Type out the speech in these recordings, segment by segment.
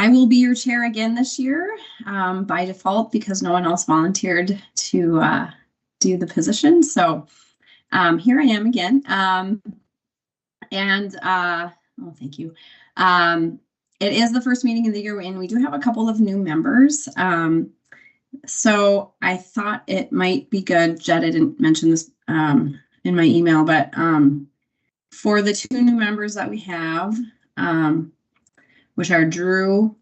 I will be your chair again this year by default because no one else volunteered to do the position. So here I am again. Oh, thank you. It is the first meeting of the year, and we do have a couple of new members. So I thought it might be good. Jed, I didn't mention this in my email, but for the two new members that we have, which are Drew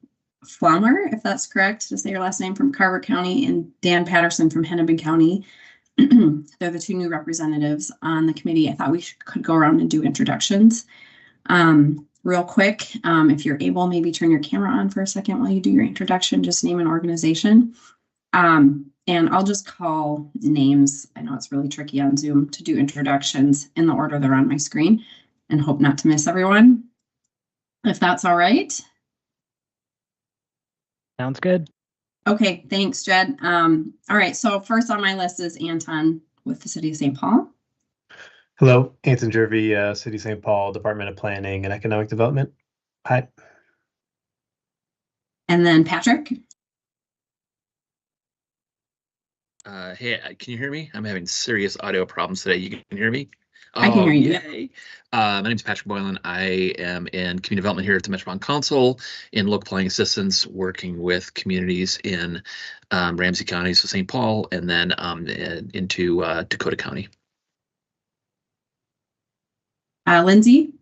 Flummer, if that's correct to say your last name, from Carver County, and Dan Patterson from Hennepin County. They're the two new representatives on the committee. I thought we could go around and do introductions. Real quick, if you're able, maybe turn your camera on for a second while you do your introduction, just name an organization. And I'll just call names. I know it's really tricky on Zoom to do introductions in the order they're on my screen and hope not to miss everyone, if that's all right. Sounds good. Okay, thanks, Jed. All right, so first on my list is Anton with the City of St. Paul. Hello, Anton Jervy, City of St. Paul, Department of Planning and Economic Development. Hi. And then Patrick. Hey, can you hear me? I'm having serious audio problems today. You can hear me? I can hear you. Yay. My name is Patrick Boylan. I am in community development here at the Metropolitan Council in local planning assistance, working with communities in Ramsey County, so St. Paul, and then into Dakota County. Lindsay.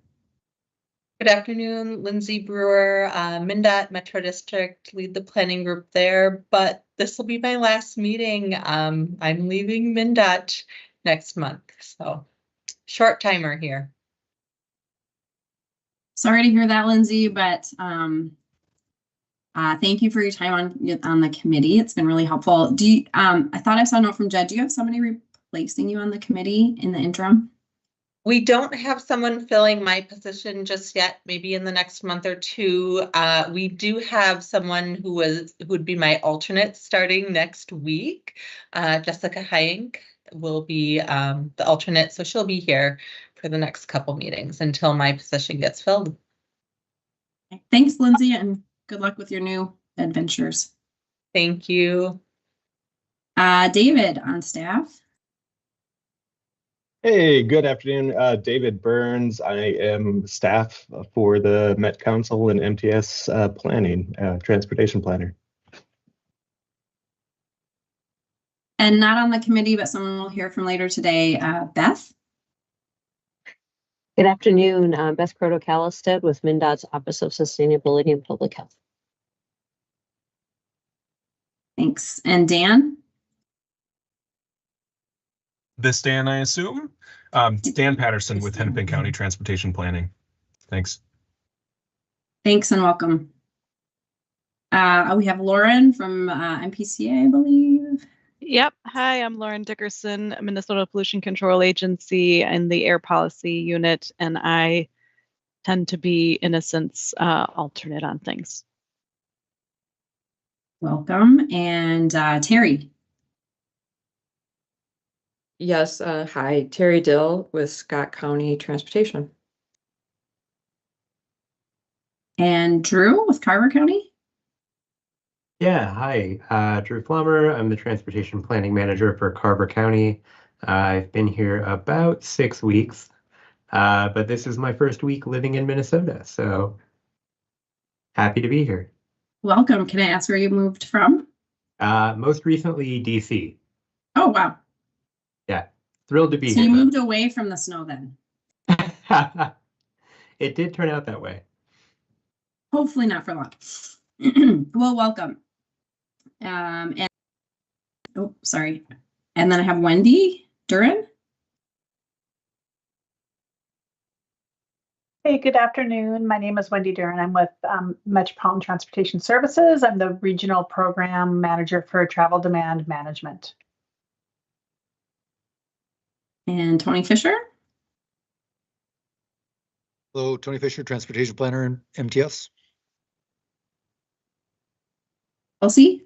Good afternoon, Lindsay Brewer, MnDOT Metro District, lead the planning group there, but this will be my last meeting. I'm leaving MnDOT next month, so short timer here. Sorry to hear that, Lindsay, but thank you for your time on the committee. It's been really helpful. Do you, I thought I saw a note from Jed. Do you have somebody replacing you on the committee in the interim? We don't have someone filling my position just yet, maybe in the next month or two. We do have someone who would be my alternate starting next week. Jessica Hyink will be the alternate, so she'll be here for the next couple meetings until my position gets filled. Thanks, Lindsay, and good luck with your new adventures. Thank you. David on staff. Hey, good afternoon. David Burns. I am staff for the Met Council and MTS Planning, Transportation Planner. And not on the committee, but someone we'll hear from later today, Beth. Good afternoon. Beth Kallestad with MnDOT's Office of Sustainability and Public Health. Thanks. And Dan? This Dan, I assume. Dan Patterson with Hennepin County Transportation Planning. Thanks. Thanks and welcome. We have Lauren from MPCA, I believe. Yep. Hi, I'm Lauren Dickerson, Minnesota Pollution Control Agency in the Air Policy Unit, and I tend to be, in a sense, alternate on things. Welcome. And Terry. Yes, hi, Terry Dill with Scott County Transportation. And Drew with Carver County. Yeah, hi, Drew Flummer. I'm the Transportation Planning Manager for Carver County. I've been here about 6 weeks, but this is my first week living in Minnesota, so happy to be here. Welcome. Can I ask where you moved from? Most recently, DC. Oh, wow. Yeah, thrilled to be here. So you moved away from the snow then? It did turn out that way. Hopefully not for long. Well, welcome. And oh, sorry. And then I have Wendy Duran. Hey, good afternoon. My name is Wendy Duran. I'm with Metropolitan Transportation Services. I'm the Regional Program Manager for Travel Demand Management. And Tony Fischer. Hello, Tony Fischer, Transportation Planner in MTS. Kelsey.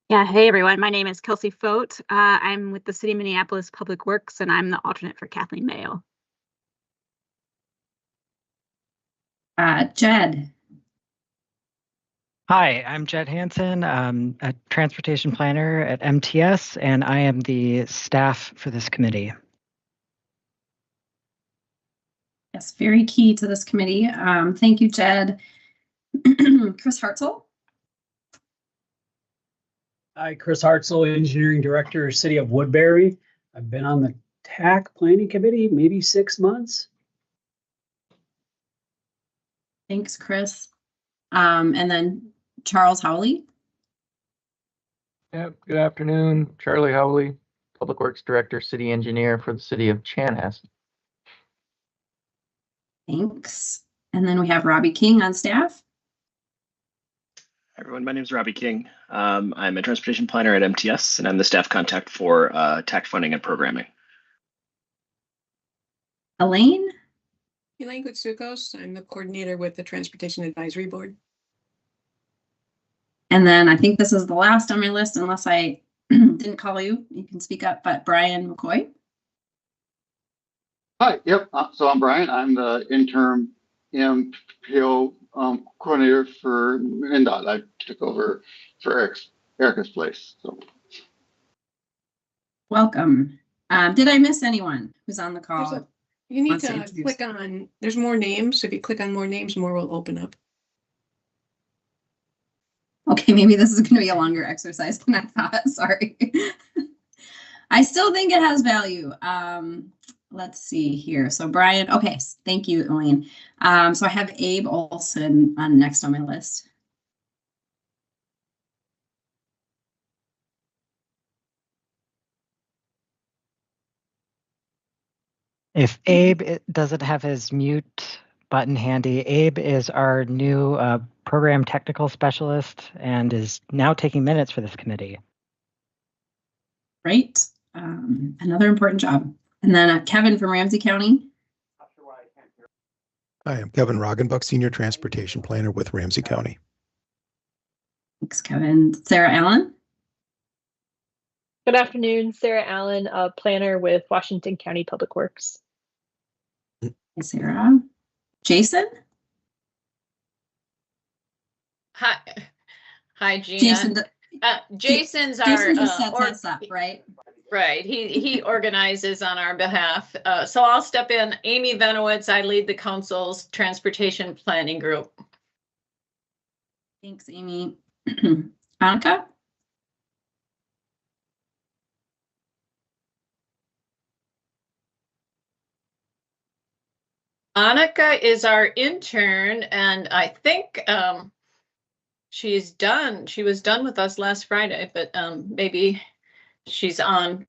Yeah, hey everyone. My name is Kelsey Fote. I'm with the City of Minneapolis Public Works, and I'm the alternate for Kathleen Mayo. Jed. Hi, I'm Jed Hansen, a transportation planner at MTS, and I am the staff for this committee. Yes, very key to this committee. Thank you, Jed. Chris Hartzell. Hi, Chris Hartzell, Engineering Director, City of Woodbury. I've been on the TAC Planning Committee maybe 6 months. Thanks, Chris. And then Charles Howley. Yep, good afternoon. Charlie Howley, Public Works Director, City Engineer for the City of Chanhassen. Thanks. And then we have Robbie King on staff. Hi everyone, my name is Robbie King. I'm a transportation planner at MTS, and I'm the staff contact for TAC funding and programming. Elaine? Elaine Gutsukos. I'm the coordinator with the Transportation Advisory Board. And then I think this is the last on my list, unless I didn't call you. You can speak up, but Brian McCoy. Hi, yep. So I'm Brian. I'm the interim MPO coordinator for MnDOT. I took over for Erica's place. So Welcome. Did I miss anyone who's on the call? You need to click on, there's more names. If you click on more names, more will open up. Okay, maybe this is going to be a longer exercise than I thought. Sorry. I still think it has value. Let's see here. So Brian, okay, thank you, Elaine. So I have Abe Olson on next on my list. If Abe doesn't have his mute button handy, Abe is our new program technical specialist and is now taking minutes for this committee. Great. Another important job. And then Kevin from Ramsey County. Hi, I'm Kevin Roggenbuck, Senior Transportation Planner with Ramsey County. Thanks, Kevin. Sarah Allen. Good afternoon, Sarah Allen, planner with Washington County Public Works. Hey, Sarah. Jason. Hi, Gina. Jason, Jason's Jason our just sets us up, right? Right. He organizes on our behalf. So I'll step in. Amy Venowitz, I lead the council's transportation planning group. Thanks, Amy. Annika. Annika is our intern, and I think she's done. She was done with us last Friday, but maybe she's on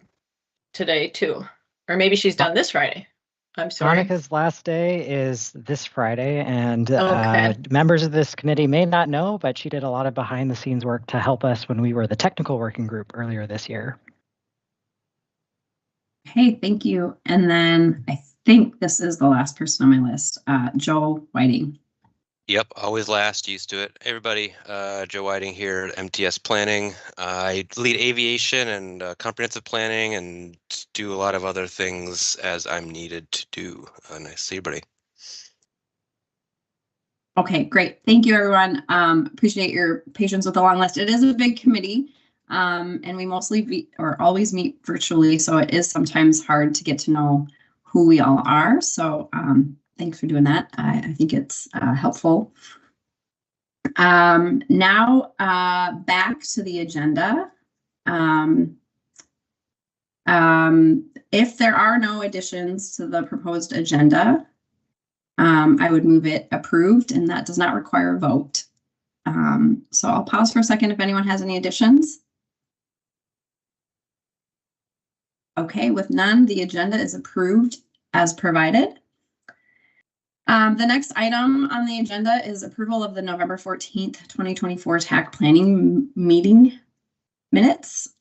today too, or maybe she's done this Friday. I'm sorry. Monica's last day is this Friday, and Okay. members of this committee may not know, but she did a lot of behind the scenes work to help us when we were the technical working group earlier this year. Hey, thank you. And then I think this is the last person on my list, Joe Whiting. Yep, always last, used to it. Hey everybody, Joe Whiting here at MTS Planning. I lead aviation and comprehensive planning and do a lot of other things as I'm needed to do. Nice to see everybody. Okay, great. Thank you, everyone. Appreciate your patience with the long list. It is a big committee, and we mostly always meet virtually, so it is sometimes hard to get to know who we all are. So thanks for doing that. I think it's helpful. Now back to the agenda. If there are no additions to the proposed agenda, I would move it approved, and that does not require a vote. So I'll pause for a second if anyone has any additions. Okay, with none, the agenda is approved as provided. The next item on the agenda is approval of the November 14th, 2024 TAC Planning meeting minutes.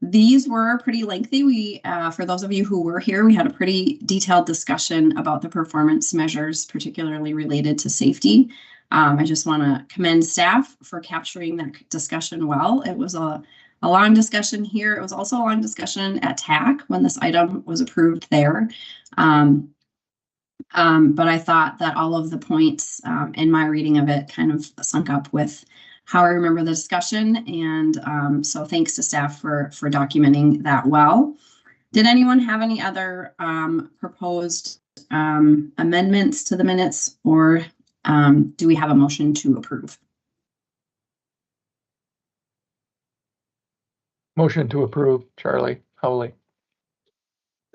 These were pretty lengthy. For those of you who were here, we had a pretty detailed discussion about the performance measures, particularly related to safety. I just want to commend staff for capturing that discussion well. It was a long discussion here. It was also a long discussion at TAC when this item was approved there. But I thought that all of the points in my reading of it kind of sunk up with how I remember the discussion. And so thanks to staff for documenting that well. Did anyone have any other proposed amendments to the minutes, or do we have a motion to approve? Motion to approve, Charlie Howley.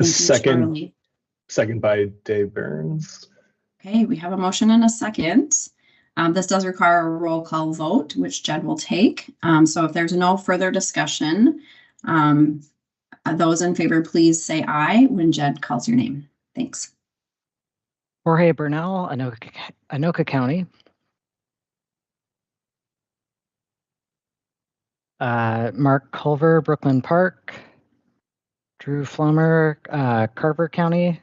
Second by Dave Burns. Okay, we have a motion and a second. This does require a roll call vote, which Jed will take. So if there's no further discussion, those in favor, please say aye when Jed calls your name. Thanks. Jorge Bernal, Anoka County. Mark Culver, Brooklyn Park. Drew Flummer, Carver County.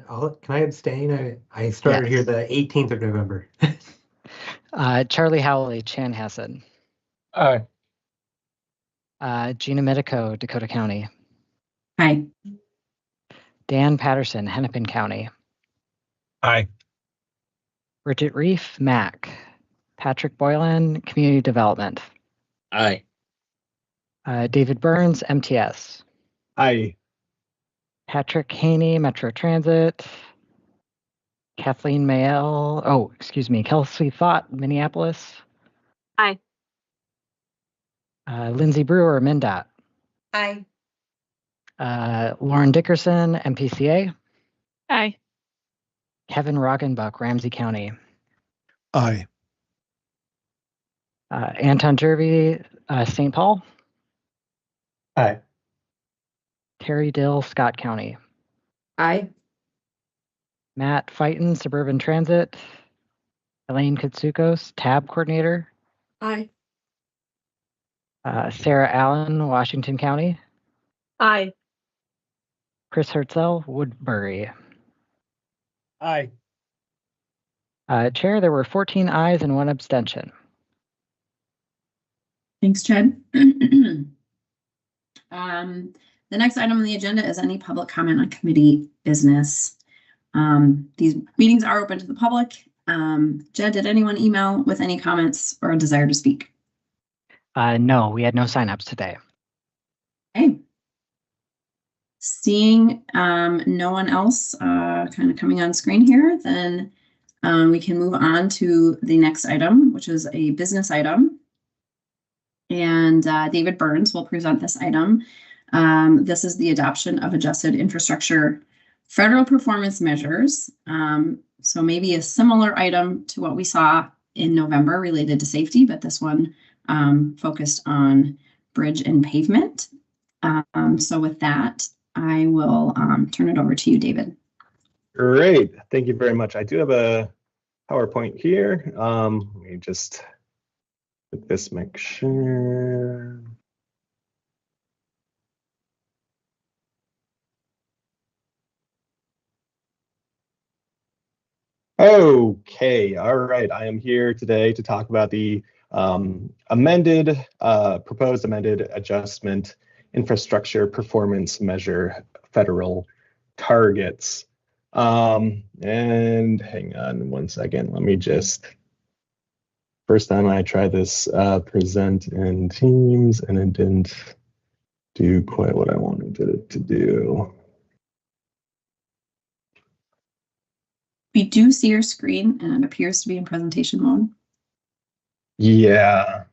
Can I abstain? I started here the 18th of November. Charlie Howley, Chanhassen. Aye. Gina Medico, Dakota County. Aye. Dan Patterson, Hennepin County. Aye. Bridget Reef, Mac. Patrick Boylan, Community Development. Aye. David Burns, MTS. Aye. Patrick Haney, Metro Transit. Kathleen Mayel, Kelsey Thought, Minneapolis. Aye. Lindsay Brewer, MnDOT. Aye. Lauren Dickerson, MPCA. Aye. Kevin Roggenbuck, Ramsey County. Aye. Anton Jervy, St. Paul. Aye. Terry Dill, Scott County. Aye. Matt Fighton, Suburban Transit. Elaine Katsukos, Tab Coordinator. Aye. Sarah Allen, Washington County. Aye. Chris Hertzel, Woodbury. Aye. Chair, there were 14 ayes and 1 abstention. Thanks, Chad. The next item on the agenda is any public comment on committee business. These meetings are open to the public. Jed, did anyone email with any comments or a desire to speak? No, we had no signups today. Okay. Seeing no one else kind of coming on screen here, then we can move on to the next item, which is a business item. And David Burns will present this item. This is the adoption of adjusted infrastructure federal performance measures. So maybe a similar item to what we saw in November related to safety, but this one focused on bridge and pavement. So with that, I will turn it over to you, David. Great. Thank you very much. I do have a PowerPoint here. Let me just put this, make sure. Okay, all right. I am here today to talk about the proposed amended adjustment infrastructure performance measure federal targets. And hang on one second. Let me just, first time I tried this present in Teams and it didn't do quite what I wanted it to do. We do see your screen and it appears to be in presentation mode. Yeah.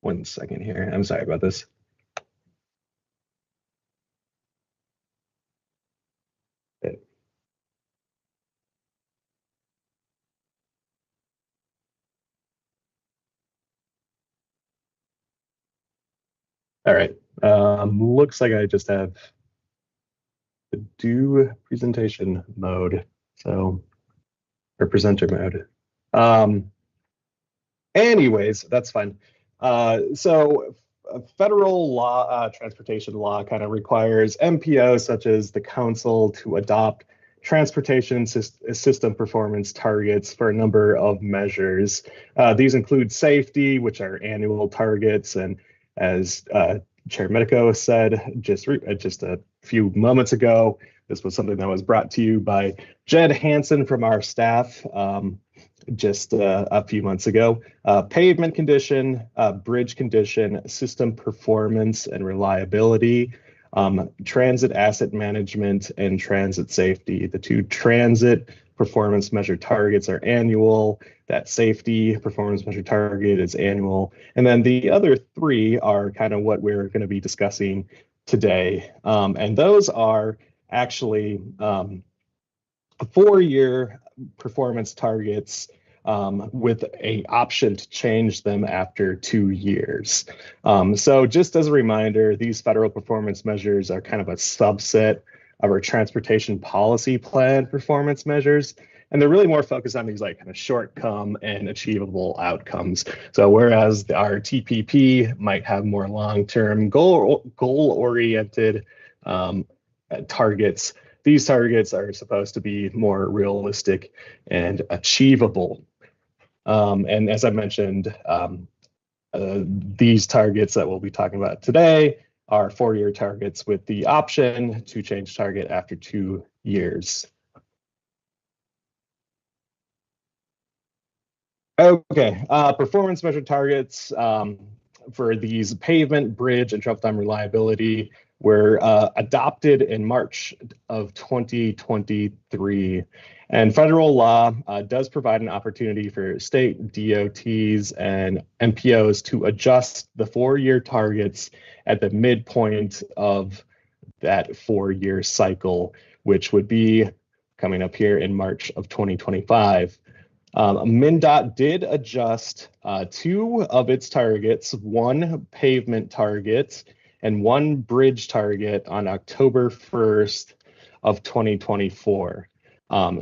1 second here. I'm sorry about this. All right. Looks like I just have the do presentation mode, so, or presenter mode. Anyways, that's fine. So federal law, transportation law kind of requires MPOs such as the council to adopt transportation system performance targets for a number of measures. These include safety, which are annual targets, and as Chair Medico said just a few moments ago, this was something that was brought to you by Jed Hansen from our staff just a few months ago. Pavement condition, bridge condition, system performance and reliability, transit asset management, and transit safety. The two transit performance measure targets are annual. That safety performance measure target is annual. And then the other three are kind of what we're going to be discussing today. And those are actually 4-year performance targets with an option to change them after 2 years. So just as a reminder, these federal performance measures are kind of a subset of our transportation policy plan performance measures. And they're really more focused on these like kind of short-term and achievable outcomes. So whereas our TPP might have more long-term goal-oriented targets, these targets are supposed to be more realistic and achievable. And as I mentioned, these targets that we'll be talking about today are 4-year targets with the option to change target after 2 years. Okay, performance measure targets for these pavement, bridge, and travel time reliability were adopted in March of 2023. And federal law does provide an opportunity for state DOTs and MPOs to adjust the 4-year targets at the midpoint of that 4-year cycle, which would be coming up here in March of 2025. MnDOT did adjust 2 of its targets, 1 pavement target and 1 bridge target on October 1st of 2024.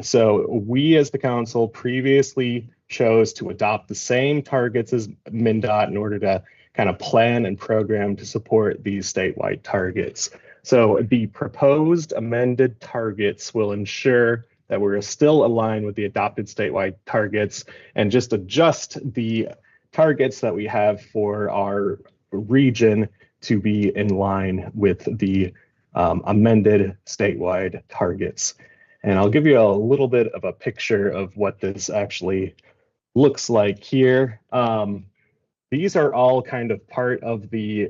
So we as the council previously chose to adopt the same targets as MnDOT in order to kind of plan and program to support these statewide targets. So the proposed amended targets will ensure that we're still aligned with the adopted statewide targets and just adjust the targets that we have for our region to be in line with the amended statewide targets. And I'll give you a little bit of a picture of what this actually looks like here. These are all kind of part of the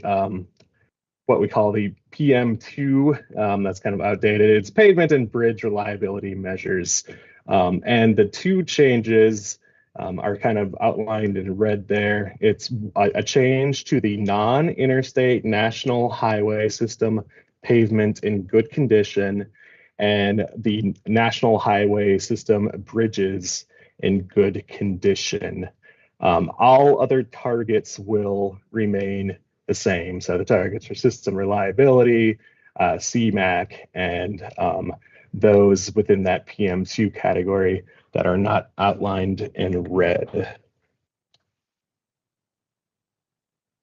what we call the PM2, that's kind of outdated. It's pavement and bridge reliability measures. And the 2 changes are kind of outlined in red there. It's a change to the non-interstate national highway system pavement in good condition and the national highway system bridges in good condition. All other targets will remain the same. So the targets for system reliability, CMAQ, and those within that PM2 category that are not outlined in red.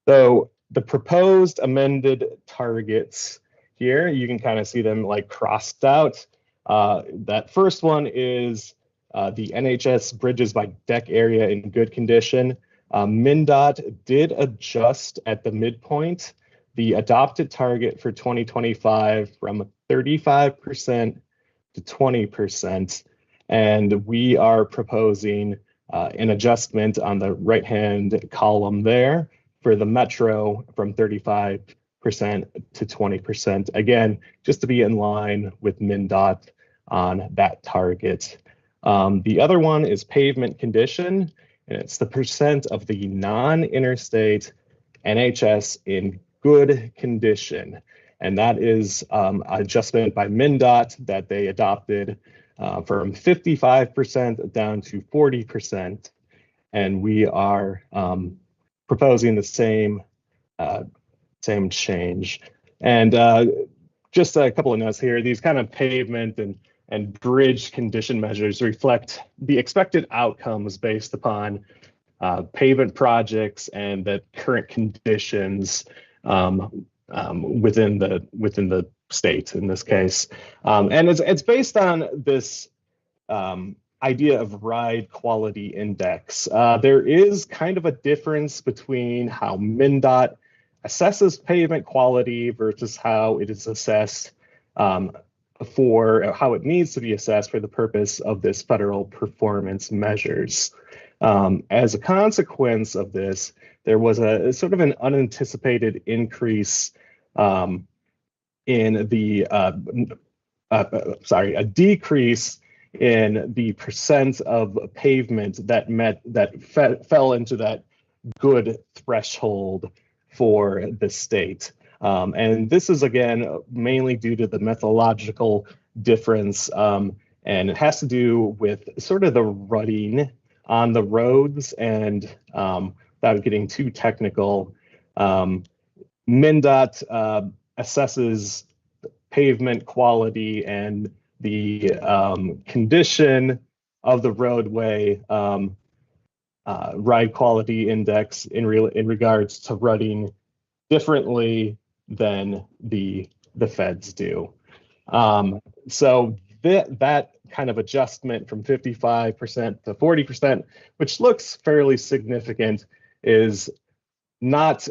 So the proposed amended targets here, you can kind of see them like crossed out. That first one is the NHS bridges by deck area in good condition. MnDOT did adjust at the midpoint the adopted target for 2025 from 35% to 20%. And we are proposing an adjustment on the right-hand column there for the metro from 35% to 20%. Again, just to be in line with MnDOT on that target. The other one is pavement condition, and it's the percent of the non-interstate NHS in good condition. And that is adjustment by MnDOT that they adopted from 55% down to 40%. And we are proposing the same change. And just a couple of notes here, these kind of pavement and bridge condition measures reflect the expected outcomes based upon pavement projects and the current conditions within the state in this case. And it's based on this idea of ride quality index. There is kind of a difference between how MnDOT assesses pavement quality versus how it is assessed for how it needs to be assessed for the purpose of this federal performance measures. As a consequence of this, there was a sort of an unanticipated increase in the a decrease in the percent of pavement that fell into that good threshold for the state. And this is, again, mainly due to the methodological difference, and it has to do with sort of the rutting on the roads. And without getting too technical, MnDOT assesses pavement quality and the condition of the roadway ride quality index in regards to rutting differently than the feds do. So that kind of adjustment from 55% to 40%, which looks fairly significant, is not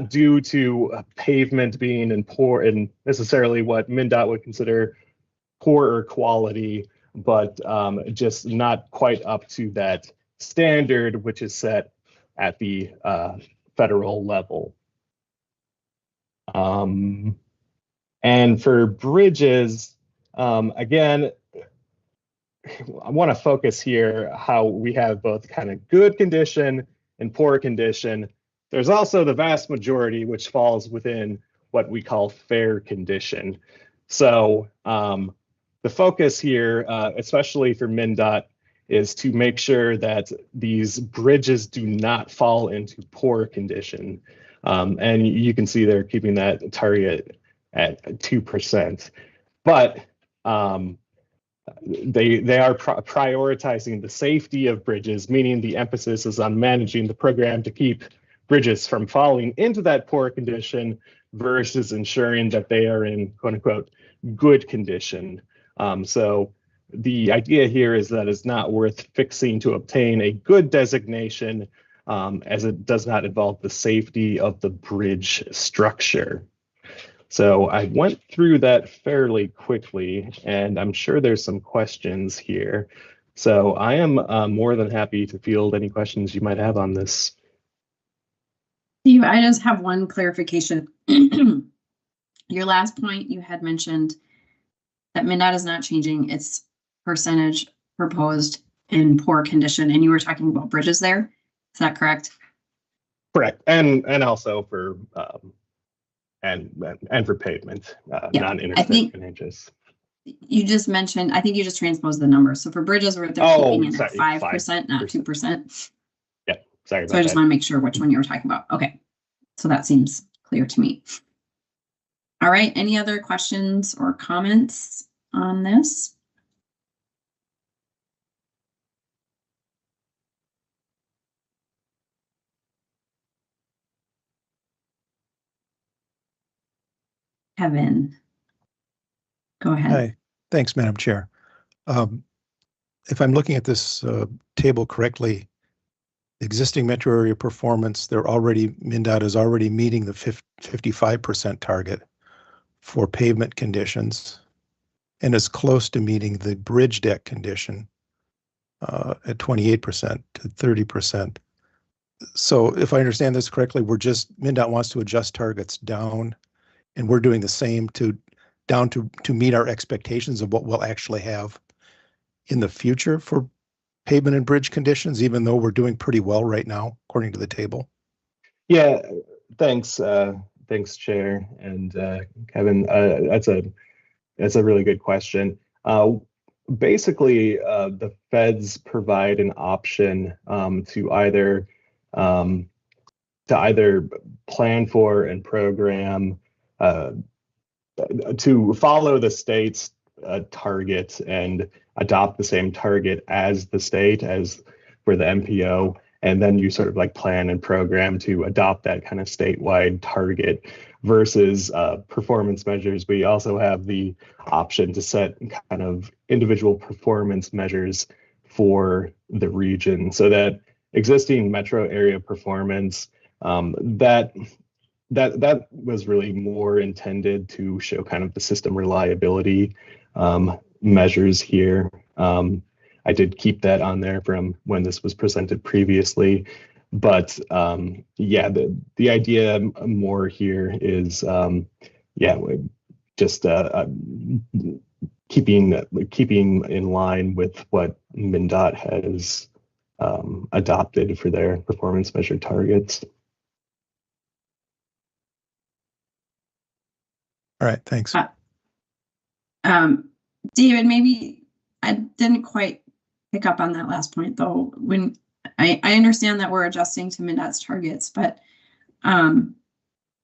due to pavement being in poor and necessarily what MnDOT would consider poorer quality, but just not quite up to that standard, which is set at the federal level. And for bridges, again, I want to focus here how we have both kind of good condition and poor condition. There's also the vast majority, which falls within what we call fair condition. So the focus here, especially for MnDOT, is to make sure that these bridges do not fall into poor condition. And you can see they're keeping that target at 2%. But they are prioritizing the safety of bridges, meaning the emphasis is on managing the program to keep bridges from falling into that poor condition versus ensuring that they are in quote unquote good condition. So the idea here is that it's not worth fixing to obtain a good designation, as it does not involve the safety of the bridge structure. So I went through that fairly quickly, and I'm sure there's some questions here. So I am more than happy to field any questions you might have on this. Steve, I just have one clarification. Your last point, you had mentioned that MnDOT is not changing its percentage proposed in poor condition, and you were talking about bridges there. Is that correct? Correct, and also for and for pavement, non-intersection edges. You just mentioned, I think you just transposed the numbers. So for bridges, they're keeping it at 5%, not 2%. Yeah, sorry about So I just that. want to make sure which one you were talking about. Okay, so that seems clear to me. All right, any other questions or comments on this? Kevin, go ahead. Hi, thanks, Madam Chair. If I'm looking at this table correctly, existing metro area performance, MnDOT is already meeting the 55% target for pavement conditions and is close to meeting the bridge deck condition at 28% to 30%. So if I understand this correctly, MnDOT wants to adjust targets down, and we're doing the same to meet our expectations of what we'll actually have in the future for pavement and bridge conditions, even though we're doing pretty well right now, according to the table. Yeah, thanks, Chair and Kevin. That's a really good question. Basically, the feds provide an option to either plan for and program to follow the state's target and adopt the same target as the state as for the MPO, and then you sort of like plan and program to adopt that kind of statewide target versus performance measures. We also have the option to set kind of individual performance measures for the region, so that existing metro area performance that that was really more intended to show kind of the system reliability measures here. I did keep that on there from when this was presented previously, but yeah, the idea more here is just keeping in line with what MnDOT has adopted for their performance measure targets. All right, thanks. David, maybe I didn't quite pick up on that last point though. When I understand that we're adjusting to MnDOT's targets, but when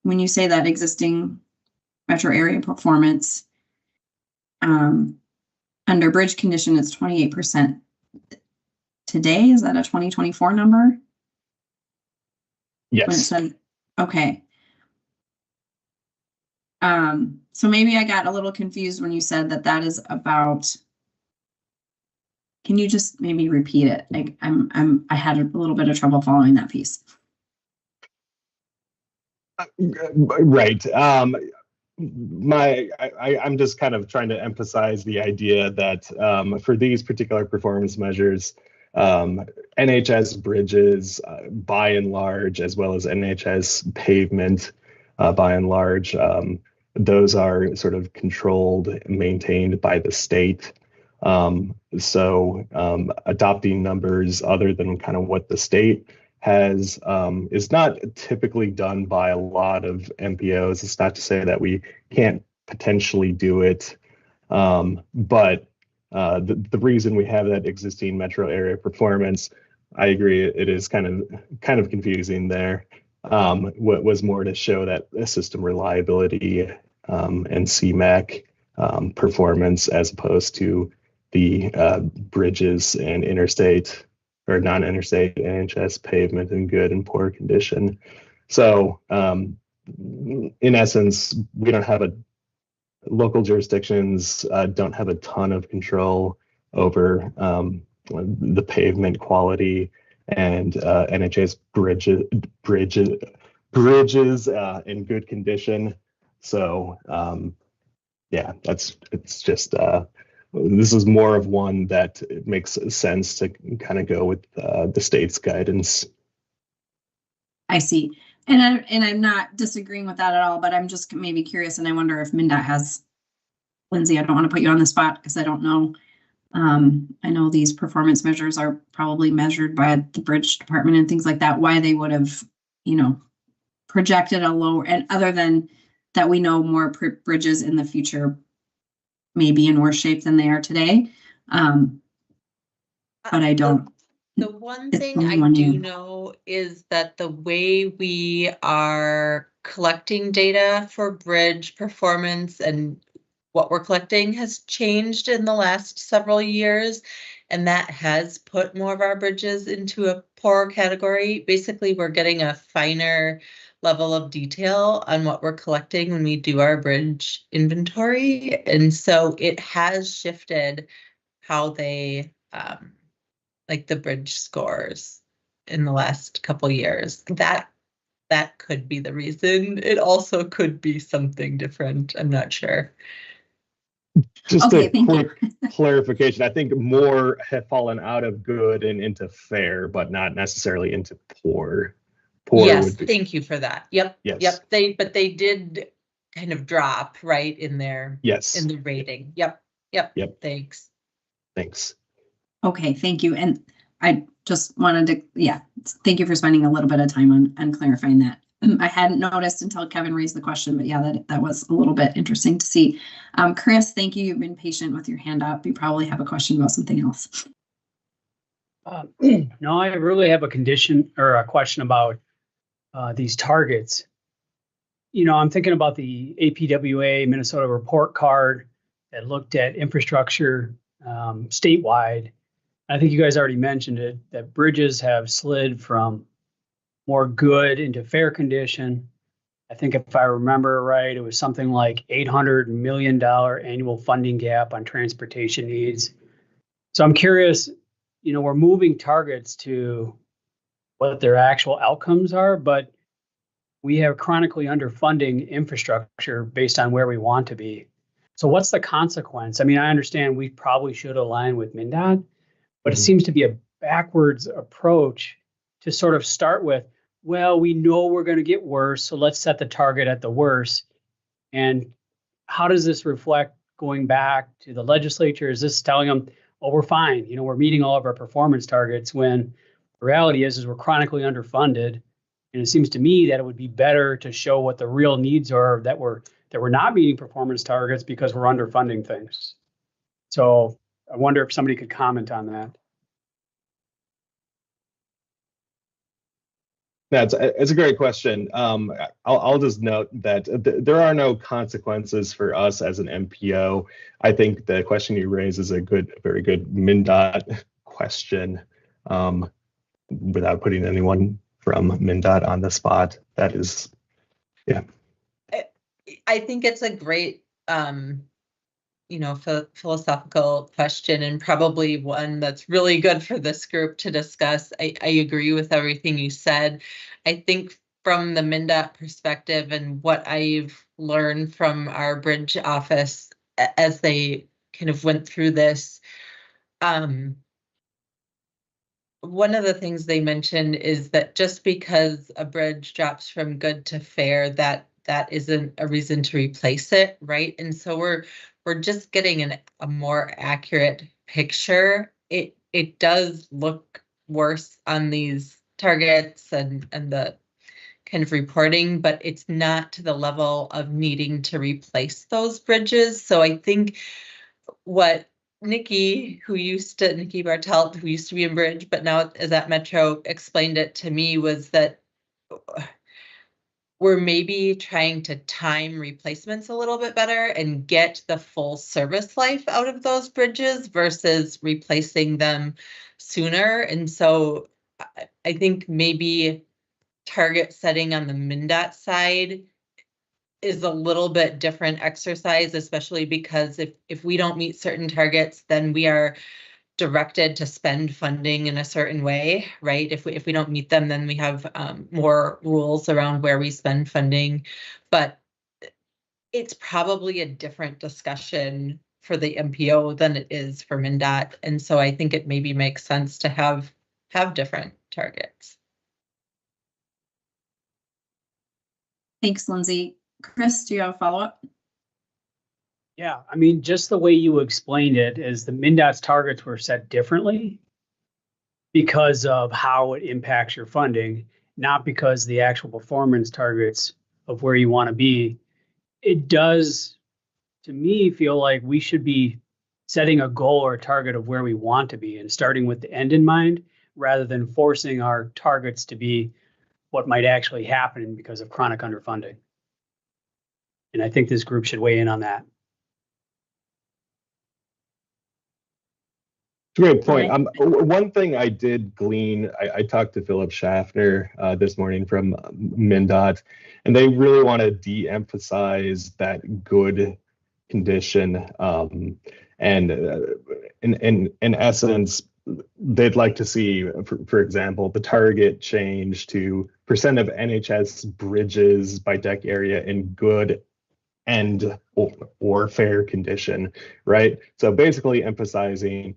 you say that existing metro area performance under bridge condition, it's 28% today. Is that a 2024 number? Yes. When it says, okay. So maybe I got a little confused when you said that that is about. Can you just maybe repeat it? Like I had a little bit of trouble following that piece. Right. I'm just kind of trying to emphasize the idea that for these particular performance measures, NHS bridges, by and large, as well as NHS pavement, by and large, those are sort of controlled and maintained by the state. So adopting numbers other than kind of what the state has is not typically done by a lot of MPOs. It's not to say that we can't potentially do it, but the reason we have that existing metro area performance, I agree, it is kind of confusing there. What was more to show that system reliability and CMAC performance as opposed to the bridges and interstate or non-interstate NHS pavement in good and poor condition. So in essence, we don't have local jurisdictions don't have a ton of control over the pavement quality and NHS bridges in good condition. So yeah, it's just this is more of one that it makes sense to kind of go with the state's guidance. I see. And I'm not disagreeing with that at all, but I'm just maybe curious, and I wonder if MnDOT has, Lindsay, I don't want to put you on the spot because I don't know. I know these performance measures are probably measured by the bridge department and things like that, why they would have, projected a lower, and other than that, we know more bridges in the future may be in worse shape than they are today. But I don't. The one thing I do know is that the way we are collecting data for bridge performance and what we're collecting has changed in the last several years, and that has put more of our bridges into a poor category. Basically, we're getting a finer level of detail on what we're collecting when we do our bridge inventory, and so it has shifted how they like the bridge scores in the last couple years. That could be the reason. It also could be something different. I'm not sure. Just a quick clarification. I think more have fallen out of good and into fair, but not necessarily into poor. Yes, thank you for that. Yep. Yes. Yep. But they did kind of drop right in there. Yes. In the rating. Yep. Thanks. Okay, thank you. And I just wanted to, thank you for spending a little bit of time on clarifying that. I hadn't noticed until Kevin raised the question, but yeah, that was a little bit interesting to see. Chris, thank you. You've been patient with your hand up. You probably have a question about something else. No, I really have a condition or a question about these targets. I'm thinking about the APWA Minnesota report card that looked at infrastructure statewide. I think you guys already mentioned it, that bridges have slid from more good into fair condition. I think if I remember right, it was something like $800 million annual funding gap on transportation needs. So I'm curious, we're moving targets to what their actual outcomes are, but we have chronically underfunding infrastructure based on where we want to be. So what's the consequence? I mean, I understand we probably should align with MnDOT, but it seems to be a backwards approach to sort of start with, well, we know we're going to get worse, so let's set the target at the worst. And how does this reflect going back to the legislature? Is this telling them, oh, we're fine, you know, we're meeting all of our performance targets, when the reality is we're chronically underfunded. And it seems to me that it would be better to show what the real needs are, that we're not meeting performance targets because we're underfunding things. So I wonder if somebody could comment on that. It's a great question. I'll just note that there are no consequences for us as an MPO. I think the question you raise is a very good MnDOT question, without putting anyone from MnDOT on the spot. That is, yeah. I think it's a great, philosophical question, and probably one that's really good for this group to discuss. I agree with everything you said. I think from the MnDOT perspective and what I've learned from our bridge office as they kind of went through this, one of the things they mentioned is that just because a bridge drops from good to fair, that isn't a reason to replace it, right? And so we're just getting a more accurate picture. It does look worse on these targets and the kind of reporting, but it's not to the level of needing to replace those bridges. So I think what Nikki Bartelt, who used to be in Bridge, but now is at Metro, explained it to me, was that we're maybe trying to time replacements a little bit better and get the full service life out of those bridges versus replacing them sooner. And so I think maybe target setting on the MnDOT side is a little bit different exercise, especially because if we don't meet certain targets, then we are directed to spend funding in a certain way, right? If we don't meet them, then we have more rules around where we spend funding. But it's probably a different discussion for the MPO than it is for MnDOT. And so I think it maybe makes sense to have different targets. Thanks, Lindsay. Chris, do you have a follow-up? Yeah, I mean, just the way you explained it is the MnDOT's targets were set differently because of how it impacts your funding, not because the actual performance targets of where you want to be. It does, to me, feel like we should be setting a goal or a target of where we want to be and starting with the end in mind, rather than forcing our targets to be what might actually happen because of chronic underfunding. And I think this group should weigh in on that. Great point. One thing I did glean, I talked to Philip Schaffner this morning from MnDOT, and they really want to de-emphasize that good condition. And in essence, they'd like to see, for example, the target change to % of NHS bridges by deck area in good and or fair condition, right? So basically emphasizing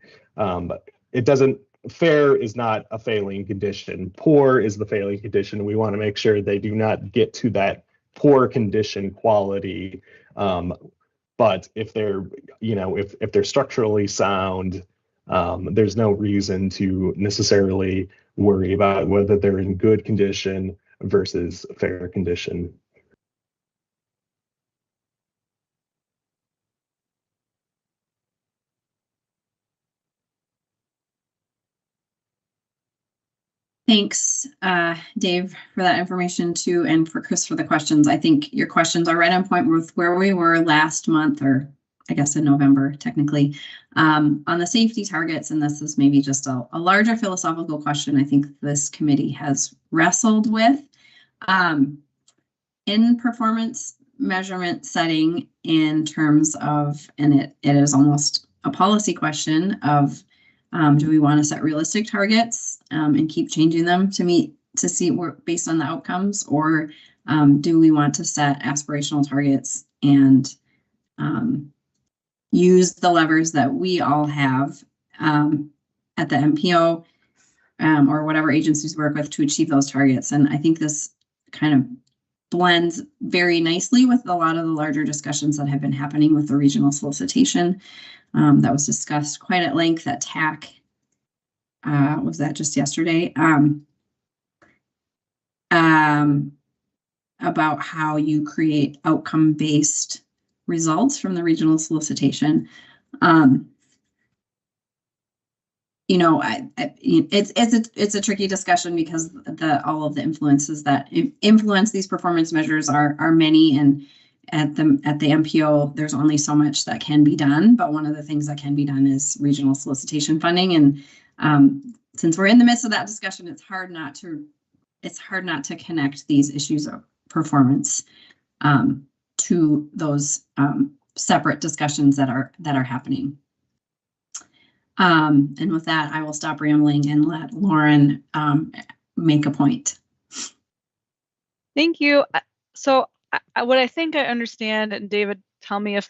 it doesn't, fair is not a failing condition. Poor is the failing condition. We want to make sure they do not get to that poor condition quality. But if they're, if they're structurally sound, there's no reason to necessarily worry about whether they're in good condition versus fair condition. Thanks, Dave, for that information too, and for Chris for the questions. I think your questions are right on point with where we were last month, or I guess in November, technically, on the safety targets. And this is maybe just a larger philosophical question I think this committee has wrestled with. In performance measurement setting, in terms of, and it is almost a policy question of, do we want to set realistic targets and keep changing them to see based on the outcomes, or Do we want to set aspirational targets and use the levers that we all have at the MPO or whatever agencies work with to achieve those targets? And I think this kind of blends very nicely with a lot of the larger discussions that have been happening with the regional solicitation that was discussed quite at length at TAC. Was that just yesterday? About how you create outcome-based results from the regional solicitation. You know, it's a tricky discussion because all of the influences that influence these performance measures are many, and at the MPO there's only so much that can be done. But one of the things that can be done is regional solicitation funding, and since we're in the midst of that discussion, it's hard not to connect these issues of performance to those separate discussions that are happening. And with that, I will stop rambling and let Lauren make a point. Thank you. So what I think I understand, and David, tell me if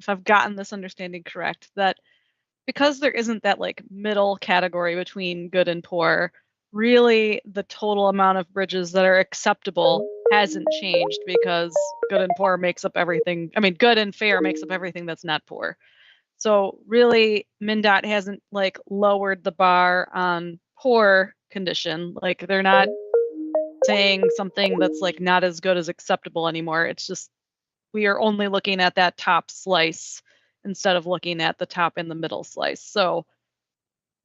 I've gotten this understanding correct, that because there isn't that like middle category between good and poor, really the total amount of bridges that are acceptable hasn't changed, because good and poor makes up everything. I mean, good and fair makes up everything that's not poor. So really, MnDOT hasn't like lowered the bar on poor condition. Like they're not saying something that's like not as good as acceptable anymore. It's just we are only looking at that top slice instead of looking at the top and the middle slice. So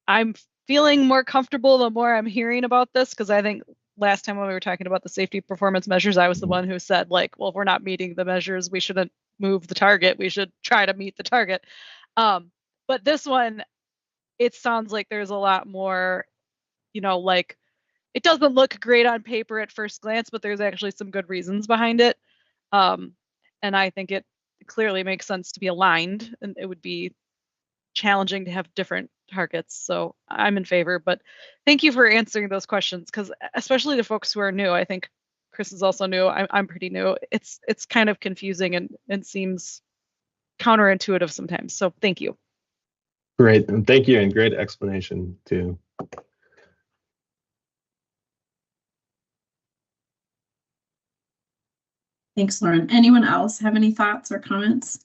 I'm feeling more comfortable the more I'm hearing about this, because I think last time when we were talking about the safety performance measures, I was the one who said like, well, if we're not meeting the measures, we shouldn't move the target. We should try to meet the target. But this one, it sounds like there's a lot more, you know, like it doesn't look great on paper at first glance, but there's actually some good reasons behind it. And I think it clearly makes sense to be aligned, and it would be challenging to have different targets. So I'm in favor, but thank you for answering those questions, because especially the folks who are new, I think Chris is also new. I'm pretty new. It's kind of confusing and seems counterintuitive sometimes. So thank you. Great, and thank you, and great explanation too. Thanks, Lauren. Anyone else have any thoughts or comments?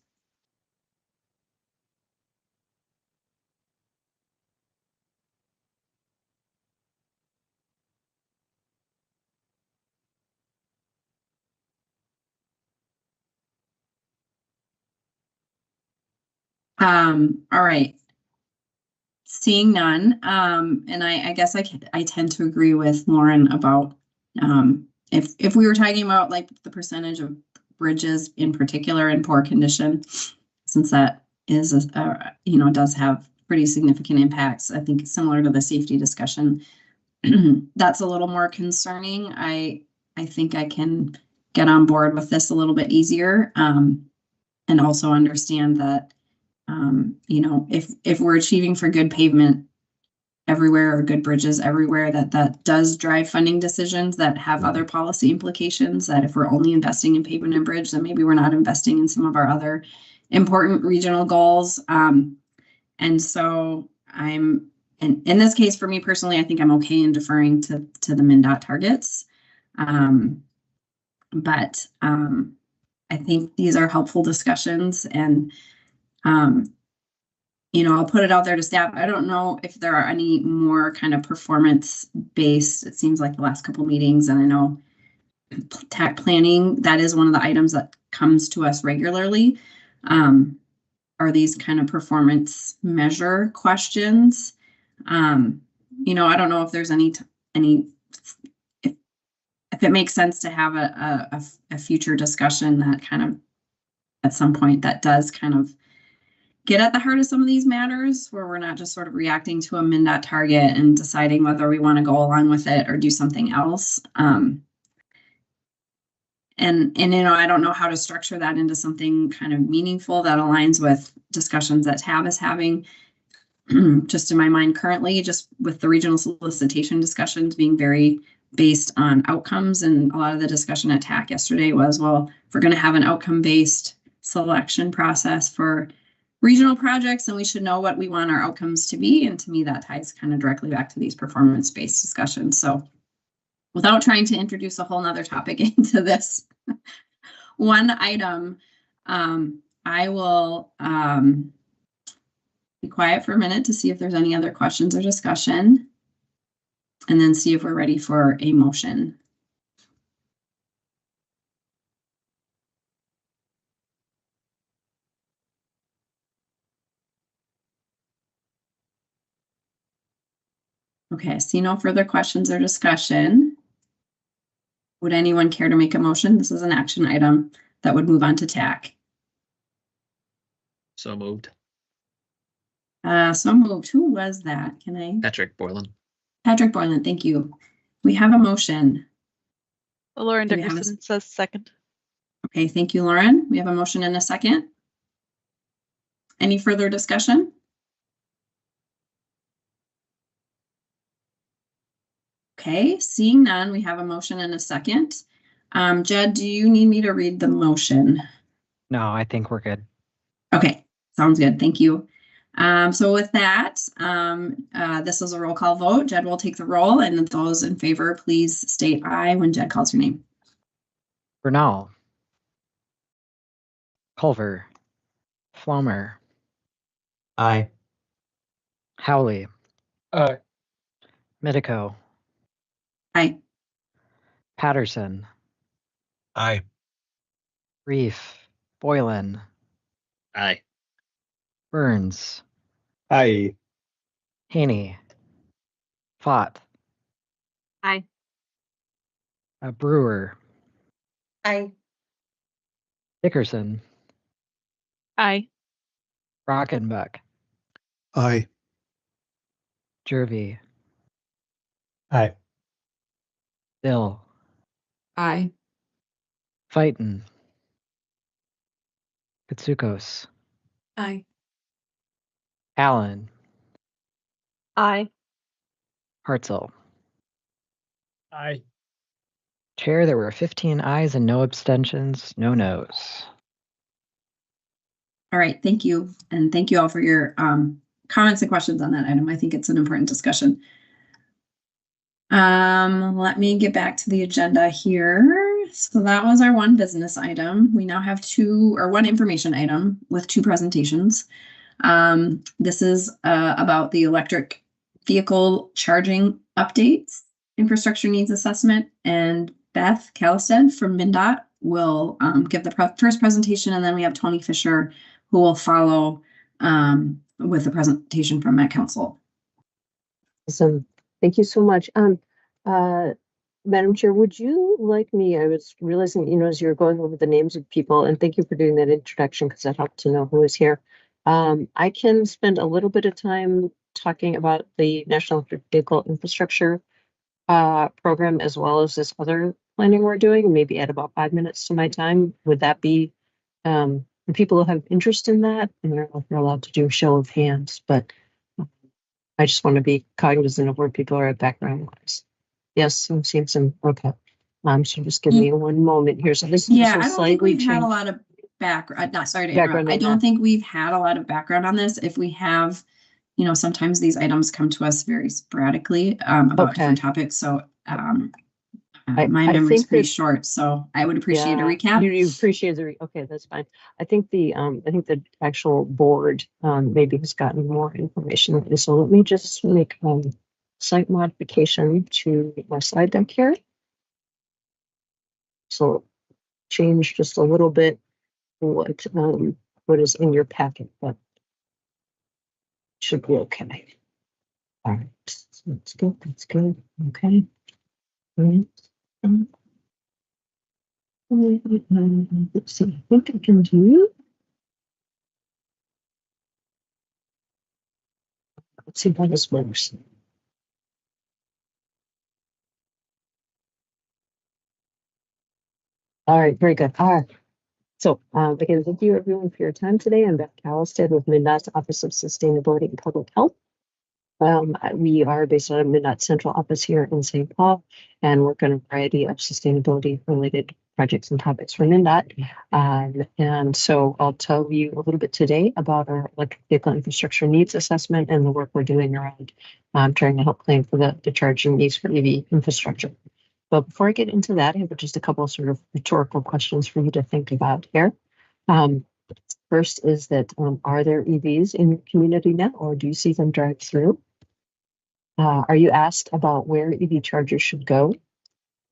All right. Seeing none, and I guess I tend to agree with Lauren about if we were talking about like the percentage of bridges in particular in poor condition, since that is does have pretty significant impacts. I think similar to the safety discussion, that's a little more concerning. I think I can get on board with this a little bit easier, and also understand that if we're achieving for good pavement everywhere or good bridges everywhere, that does drive funding decisions that have other policy implications. That if we're only investing in pavement and bridge, then maybe we're not investing in some of our other important regional goals. And so in this case, for me personally, I think I'm okay in deferring to the MnDOT targets. But I think these are helpful discussions, and I'll put it out there to staff. I don't know if there are any more kind of performance-based. It seems like the last couple of meetings, and I know TAC Planning, that is one of the items that comes to us regularly, are these kind of performance measure questions. I don't know if there's if it makes sense to have a future discussion that kind of at some point that does kind of get at the heart of some of these matters, where we're not just sort of reacting to a MnDOT target and deciding whether we want to go along with it or do something else. And I don't know how to structure that into something kind of meaningful that aligns with discussions that TAB is having. Just in my mind currently, just with the regional solicitation discussions being very based on outcomes. And a lot of the discussion at TAC yesterday was, well, if we're going to have an outcome-based selection process for regional projects, and we should know what we want our outcomes to be. And to me, that ties kind of directly back to these performance-based discussions. So without trying to introduce a whole nother topic into this one item, I will be quiet for a minute to see if there's any other questions or discussion, and then see if we're ready for a motion. Okay, I see no further questions or discussion. Would anyone care to make a motion? This is an action item that would move on to TAC. So moved. So moved. Who was that? Can I? Patrick Boylan. Patrick Boylan, thank you. We have a motion. Lauren Do we have Dickerson says second. Okay, thank you, Lauren. We have a motion and a second. Any further discussion? Okay, seeing none, we have a motion and a second. Jed, do you need me to read the motion? No, I think we're good. Okay, sounds good. Thank you. So with that, this is a roll call vote. Jed will take the roll, and those in favor, please state aye when Jed calls your name. Bernal. Culver. Flomer. Aye. Howley. Aye. Medico. Aye. Patterson. Aye. Reef. Boylan. Aye. Burns. Aye. Haney. Fott. Aye. Brewer. Aye. Dickerson. Aye. Rockenbuck. Aye. Jervy. Aye. Dill. Aye. Fighton. Katsukos. Aye. Allen. Aye. Hartzell. Aye. Chair, there were 15 ayes and no abstentions, no noes. All right, thank you. And thank you all for your comments and questions on that item. I think it's an important discussion. Let me get back to the agenda here. So that was our one business item. We now have one information item with two presentations. This is about the electric vehicle charging updates, infrastructure needs assessment, and Beth Kallestad from MnDOT will give the first presentation, and then we have Tony Fischer who will follow with the presentation from Met Council. Awesome. Thank you so much. Madam Chair, would you like me, I was realizing, as you're going over the names of people, and thank you for doing that introduction because that helped to know who is here. I can spend a little bit of time talking about the National Electric Vehicle Infrastructure program as well as this other planning we're doing, maybe add about 5 minutes to my time. Would that be, people who have interest in that? And I don't know if you're allowed to do a show of hands, but I just want to be cognizant of where people are at background-wise. Yes, I'm seeing some, okay. So just give me one moment here. So this is I don't think we've had a lot of background. Sorry to interrupt. I don't think we've had a lot of background on this. If we have, sometimes these items come to us very sporadically about different topics. So my memory is pretty short, so I would appreciate a recap. You appreciate okay, that's fine. I think the actual board maybe has gotten more information. So let me just make slight modification to my slide deck here. So change just a little bit what is in your packet, but should be okay. All right, so that's good. That's good. Okay. All right. Let's see. I think I can do. Let's see how this works. All right, very good. All right. So again, thank you everyone for your time today. I'm Beth Kallestad with MnDOT's Office of Sustainability and Public Health. We are based out of MnDOT Central Office here in St. Paul and work on a variety of sustainability related projects and topics for MnDOT. And so I'll tell you a little bit today about our electric vehicle infrastructure needs assessment and the work we're doing around trying to help plan for the charging needs for EV infrastructure. But before I get into that, I have just a couple of sort of rhetorical questions for you to think about here. First is that, are there EVs in your community now, or do you see them drive through? Are you asked about where EV chargers should go?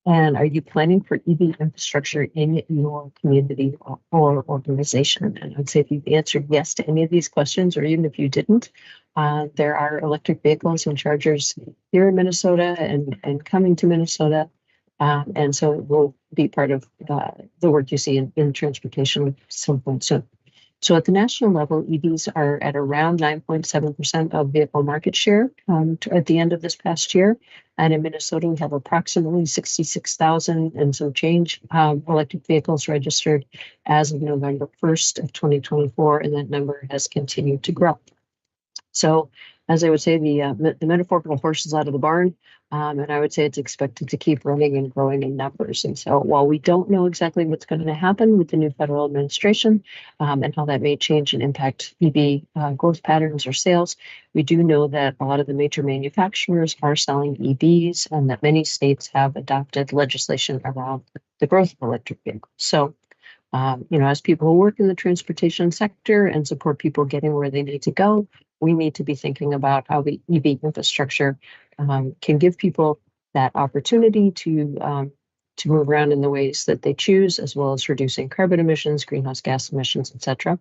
And are you planning for EV infrastructure in your community or organization? And I'd say if you've answered yes to any of these questions, or even if you didn't, there are electric vehicles and chargers here in Minnesota and coming to Minnesota. And so it will be part of the work you see in transportation at some point soon. So at the national level, EVs are at around 9.7% of vehicle market share at the end of this past year. And in Minnesota, we have approximately 66,000 and some change electric vehicles registered as of November 1st of 2024, and that number has continued to grow. So as I would say, the metaphorical horse is out of the barn, and I would say it's expected to keep running and growing in numbers. And so while we don't know exactly what's going to happen with the new federal administration and how that may change and impact EV growth patterns or sales, we do know that a lot of the major manufacturers are selling EVs and that many states have adopted legislation around the growth of electric vehicles. So as people who work in the transportation sector and support people getting where they need to go, we need to be thinking about how the EV infrastructure can give people that opportunity to move around in the ways that they choose, as well as reducing carbon emissions, greenhouse gas emissions, etc.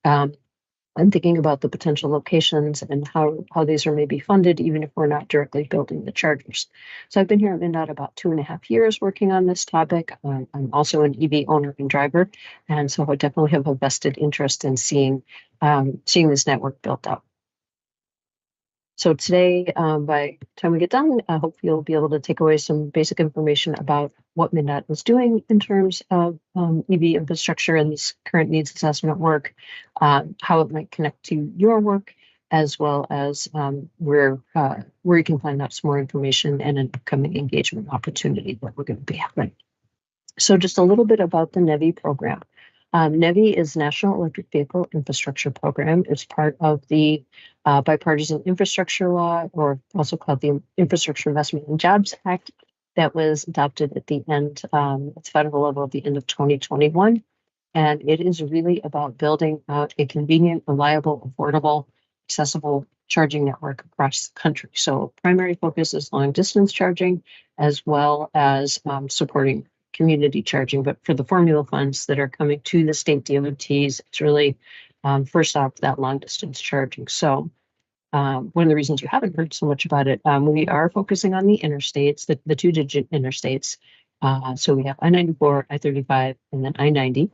I'm thinking about the potential locations and how these are maybe funded, even if we're not directly building the chargers. So I've been here at MnDOT about 2.5 years working on this topic. I'm also an EV owner and driver, and so I definitely have a vested interest in seeing this network built out. So today, by the time we get done, I hope you'll be able to take away some basic information about what MnDOT is doing in terms of EV infrastructure and this current needs assessment work, how it might connect to your work, as well as where you can find out some more information and an upcoming engagement opportunity that we're going to be having. So just a little bit about the NEVI program. NEVI is National Electric Vehicle Infrastructure Program. It's part of the Bipartisan Infrastructure Law, or also called the Infrastructure Investment and Jobs Act, that was adopted at the end, at the federal level at the end of 2021. And it is really about building out a convenient, reliable, affordable, accessible charging network across the country. So primary focus is long distance charging, as well as supporting community charging. But for the formula funds that are coming to the state DOTs, it's really first off that long distance charging. So one of the reasons you haven't heard so much about it, we are focusing on the interstates, the 2-digit interstates. So we have I-94, I-35, and then I-90.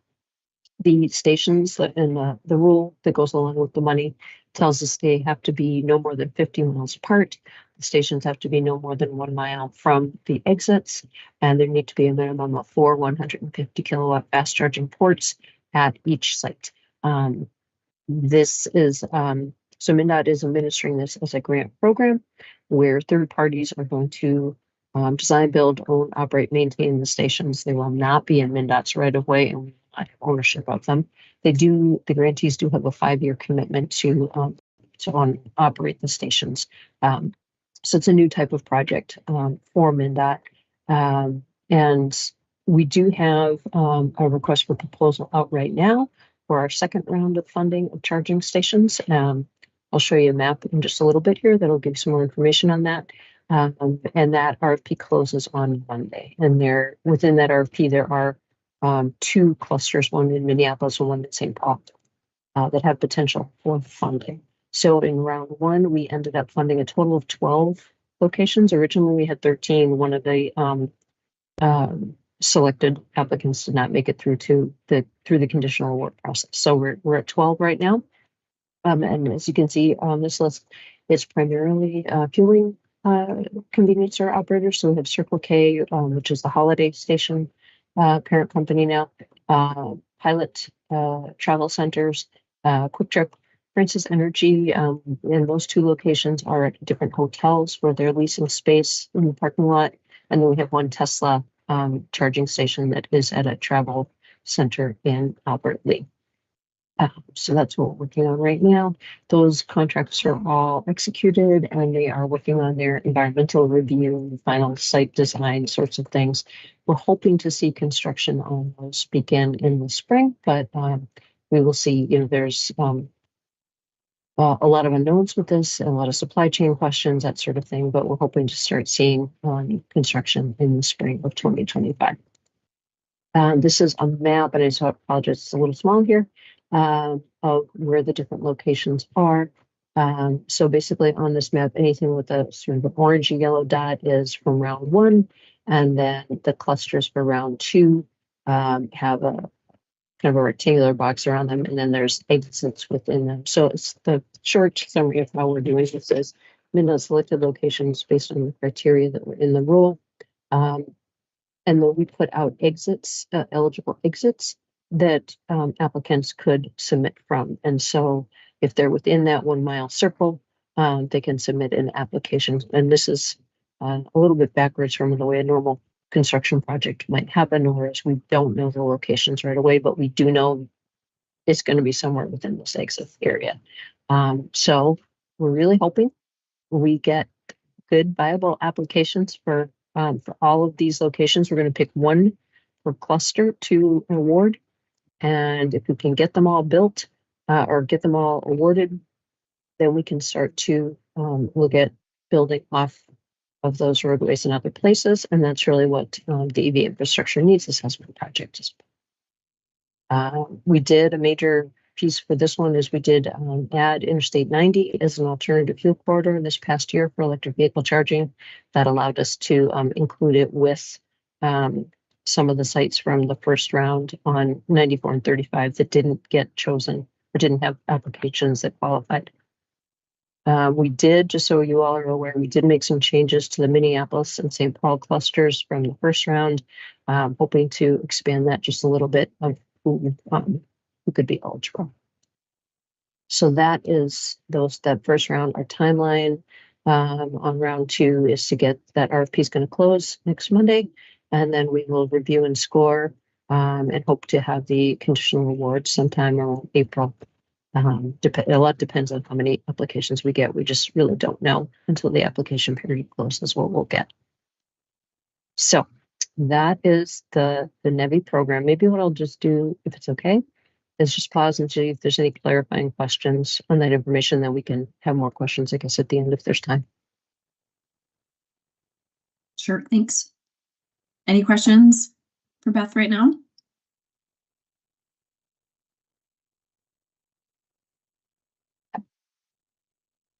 The stations and the rule that goes along with the money tells us they have to be no more than 50 miles apart. The stations have to be no more than 1 mile from the exits, and there need to be a minimum of 4 150 kilowatt fast charging ports at each site. This is so MnDOT is administering this as a grant program where third parties are going to design, build, own, operate, maintain the stations. They will not be in MnDOT's right of way, and we will not have ownership of them. The grantees do have a 5-year commitment to operate the stations. So it's a new type of project for MnDOT. And we do have a request for proposal out right now for our second round of funding of charging stations. I'll show you a map in just a little bit here that'll give some more information on that. And that RFP closes on Monday. And within that RFP, there are 2 clusters, one in Minneapolis and one in St. Paul, that have potential for funding. So in round 1, we ended up funding a total of 12 locations. Originally, we had 13. One of the selected applicants did not make it through the conditional award process. So we're at 12 right now. And as you can see on this list, it's primarily fueling convenience store operators. So we have Circle K, which is the Holiday Station parent company now, Pilot Travel Centers, Quick Trip, Francis Energy, and those two locations are at different hotels where they're leasing space in the parking lot. And then we have one Tesla charging station that is at a travel center in Albert Lee. So that's what we're working on right now. Those contracts are all executed and they are working on their environmental review, final site design sorts of things. We're hoping to see construction on those begin in the spring, but we will see, there's a lot of unknowns with this, a lot of supply chain questions, that sort of thing, but we're hoping to start seeing construction in the spring of 2025. This is a map, and I apologize, it's a little small here, of where the different locations are. So basically on this map, anything with a sort of an orangey yellow dot is from round 1, and then the clusters for round 2 have a kind of a rectangular box around them, and then there's exits within them. So it's the short summary of how we're doing this is MnDOT selected locations based on the criteria that were in the rule. And then we put out exits, eligible exits that applicants could submit from. And so if they're within that 1 mile circle, they can submit an application. And this is a little bit backwards from the way a normal construction project might happen, whereas we don't know the locations right away, but we do know it's going to be somewhere within this exit area. So we're really hoping we get good, viable applications for all of these locations. We're going to pick one per cluster to award. And if we can get them all built or get them all awarded, then we can start to look at building off of those roadways in other places. And that's really what the EV infrastructure needs assessment project is. We did a major piece for this one is we did add Interstate 90 as an alternative fuel corridor this past year for electric vehicle charging. That allowed us to include it with some of the sites from the first round on 94 and 35 that didn't get chosen or didn't have applications that qualified. We did, just so you all are aware, we did make some changes to the Minneapolis and St. Paul clusters from the first round, hoping to expand that just a little bit of who could be eligible. So that is that first round. Our timeline on round 2 is to get that RFP is going to close next Monday, and then we will review and score and hope to have the conditional award sometime around April. A lot depends on how many applications we get. We just really don't know until the application period closes what we'll get. So that is the NEVI program. Maybe what I'll just do, if it's okay, is just pause and see if there's any clarifying questions on that information. Then we can have more questions, I guess, at the end if there's time. Sure, thanks. Any questions for Beth right now?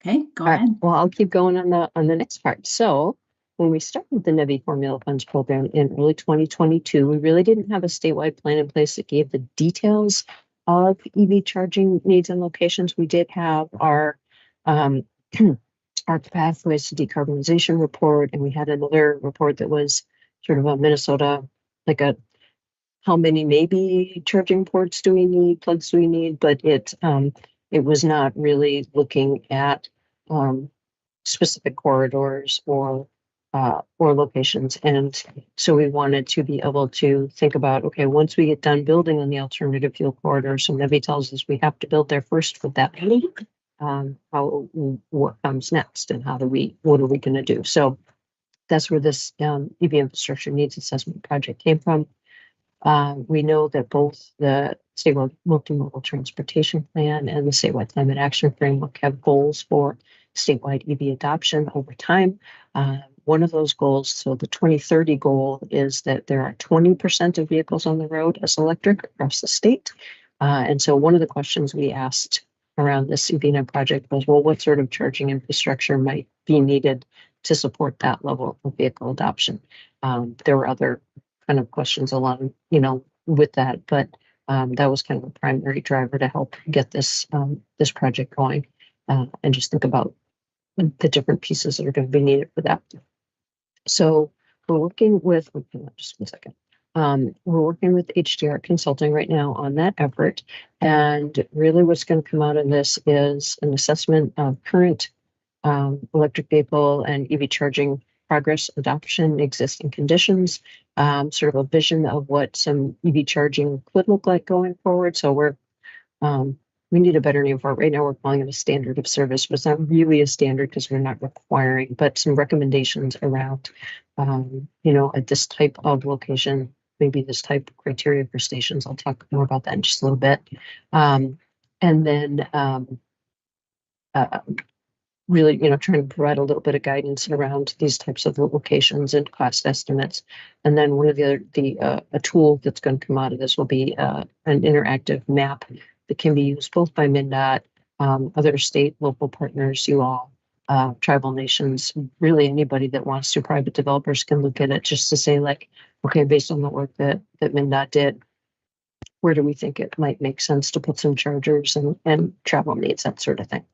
Okay, go ahead. Well, I'll keep going on the next part. So when we started the NEVI Formula Funds program in early 2022, we really didn't have a statewide plan in place that gave the details of EV charging needs and locations. We did have our our pathways to decarbonization report, and we had another report that was sort of a Minnesota, like a how many maybe charging ports do we need, plugs do we need, but it was not really looking at specific corridors or locations. And so we wanted to be able to think about, okay, once we get done building on the alternative fuel corridor, so NEVI tells us we have to build there first with that money, what comes next and what are we going to do? So that's where this EV infrastructure needs assessment project came from. We know that both the statewide multimodal transportation plan and the statewide climate action framework have goals for statewide EV adoption over time. One of those goals, so the 2030 goal, is that there are 20% of vehicles on the road as electric across the state. And so one of the questions we asked around this EVNet project was, well, what sort of charging infrastructure might be needed to support that level of vehicle adoption? There were other kind of questions along, with that, but that was kind of a primary driver to help get this this project going, and just think about the different pieces that are going to be needed for that. So we're working with, just one second. we're working with HDR Consulting right now on that effort. And really what's going to come out of this is an assessment of current electric vehicle and EV charging progress, adoption, existing conditions, sort of a vision of what some EV charging could look like going forward. So we need a better name for it. Right now, we're calling it a standard of service, but it's not really a standard because we're not requiring, but some recommendations around, at this type of location, maybe this type of criteria for stations. I'll talk more about that in just a little bit. And then really, trying to provide a little bit of guidance around these types of locations and cost estimates. And then one of a tool that's going to come out of this will be an interactive map that can be used both by MnDOT, other state, local partners, you all, tribal nations, really anybody that wants to. Private developers can look at it just to say, like, okay, based on the work that MnDOT did, where do we think it might make sense to put some chargers and travel needs, that sort of thing.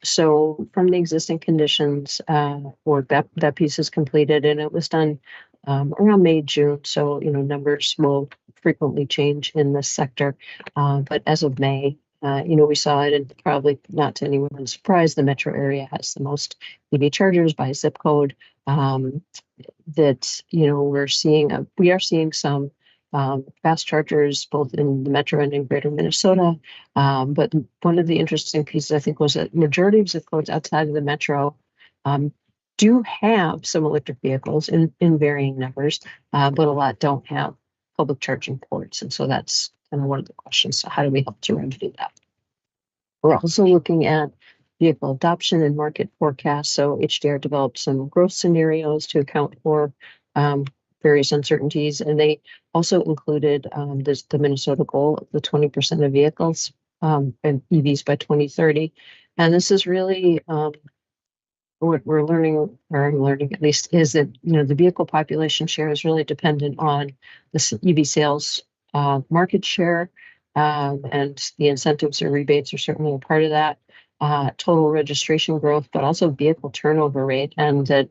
So from the existing conditions, or that piece is completed, and it was done around May, June. So, numbers will frequently change in this sector. But as of May, we saw it, and probably not to anyone's surprise, the metro area has the most EV chargers by zip code. That, we are seeing some fast chargers both in the metro and in greater Minnesota. But one of the interesting pieces, I think, was that majority of zip codes outside of the metro do have some electric vehicles in varying numbers, but a lot don't have public charging ports. And so that's kind of one of the questions. So how do we help to remedy that? We're also looking at vehicle adoption and market forecasts. So HDR developed some growth scenarios to account for various uncertainties, and they also included the Minnesota goal of the 20% of vehicles and EVs by 2030. And this is really what we're learning, or I'm learning at least, is that the vehicle population share is really dependent on the EV sales market share, and the incentives or rebates are certainly a part of that. Total registration growth, but also vehicle turnover rate, and that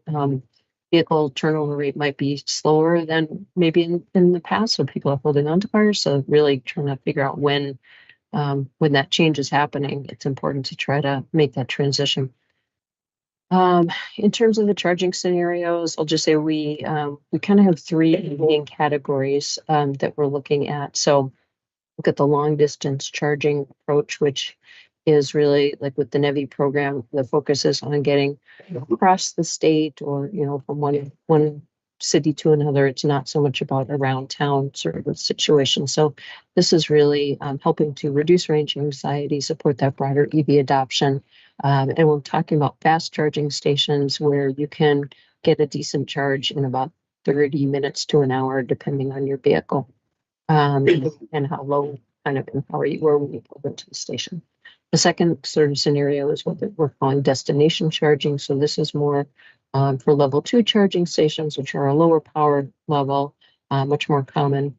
vehicle turnover rate might be slower than maybe in the past, so people are holding on to cars. So really trying to figure out when that change is happening, it's important to try to make that transition. In terms of the charging scenarios, I'll just say we kind of have three main categories that we're looking at. So look at the long distance charging approach, which is really like with the NEVI program, the focus is on getting across the state, or from one city to another. It's not so much about around town sort of situation. So this is really helping to reduce range anxiety, support that broader EV adoption. And we're talking about fast charging stations where you can get a decent charge in about 30 minutes to an hour, depending on your vehicle, and how low kind of in power you were when you pulled into the station. The second sort of scenario is what we're calling destination charging. So this is more for level 2 charging stations, which are a lower power level, much more common.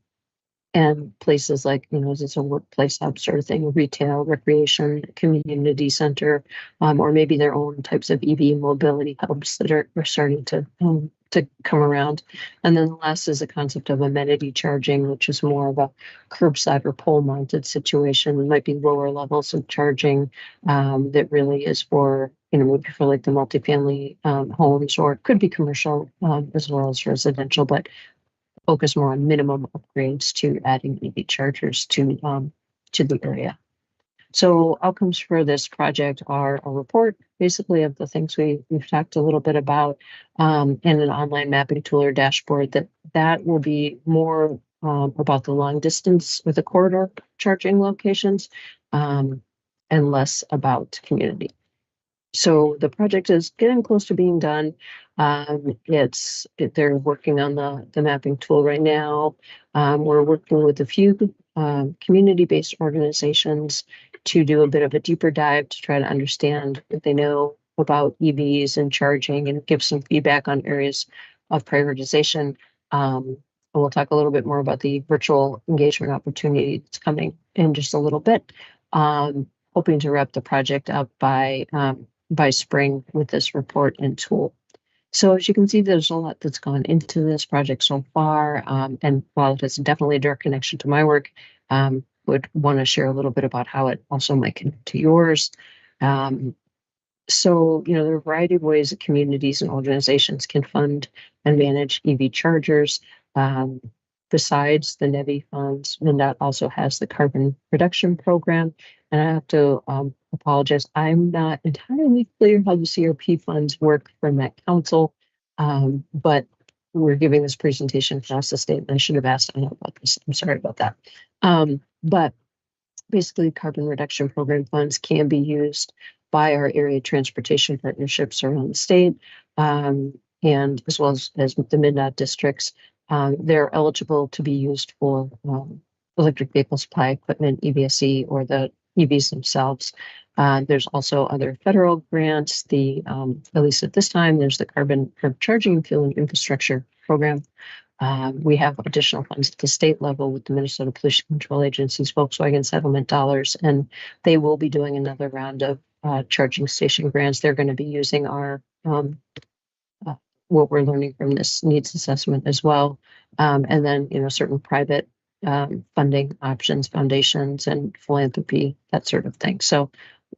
And places like, it's a workplace hub sort of thing, retail, recreation, community center, or maybe their own types of EV mobility hubs that are starting to come around. And then the last is the concept of amenity charging, which is more of a curbside or pole mounted situation. It might be lower levels of charging that really is for, maybe for like the multifamily homes, or it could be commercial as well as residential, but focus more on minimum upgrades to adding EV chargers to the area. So outcomes for this project are a report, basically, of the things we've talked a little bit about, and an online mapping tool or dashboard that will be more about the long distance with the corridor charging locations, and less about community. So the project is getting close to being done. They're working on the mapping tool right now. We're working with a few community-based organizations to do a bit of a deeper dive to try to understand what they know about EVs and charging, and give some feedback on areas of prioritization. And we'll talk a little bit more about the virtual engagement opportunity that's coming in just a little bit. Hoping to wrap the project up by spring with this report and tool. So as you can see, there's a lot that's gone into this project so far. And while it has definitely a direct connection to my work, would want to share a little bit about how it also might connect to yours. So, there are a variety of ways that communities and organizations can fund and manage EV chargers. Besides the NEVI funds, MnDOT also has the carbon reduction program. And I have to apologize, I'm not entirely clear how the CRP funds work for Met Council, but we're giving this presentation across the state, and I should have asked Anna about this. I'm sorry about that. But basically, carbon reduction program funds can be used by our area transportation partnerships around the state, and as well as the MnDOT districts. They're eligible to be used for electric vehicle supply equipment, EVSE, or the EVs themselves. There's also other federal grants. At least at this time, there's the carbon charging fuel and infrastructure program. We have additional funds at the state level with the Minnesota Pollution Control Agency's Volkswagen settlement dollars, and they will be doing another round of charging station grants. They're going to be using our what we're learning from this needs assessment as well. And then, certain private funding options, foundations, and philanthropy, that sort of thing. So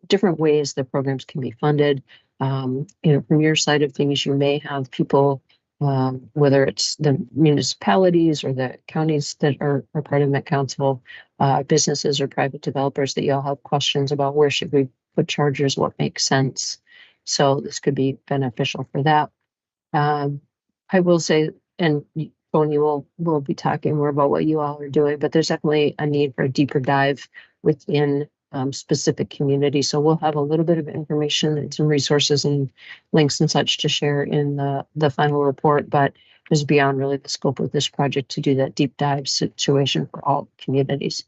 different ways that programs can be funded. From your side of things, you may have people, whether it's the municipalities or the counties that are part of Met Council, businesses or private developers that you'll have questions about where should we put chargers, what makes sense. So this could be beneficial for that. I will say, and Tony will be talking more about what you all are doing, but there's definitely a need for a deeper dive within specific communities. So we'll have a little bit of information and some resources and links and such to share in the final report, but it's beyond really the scope of this project to do that deep dive situation for all communities.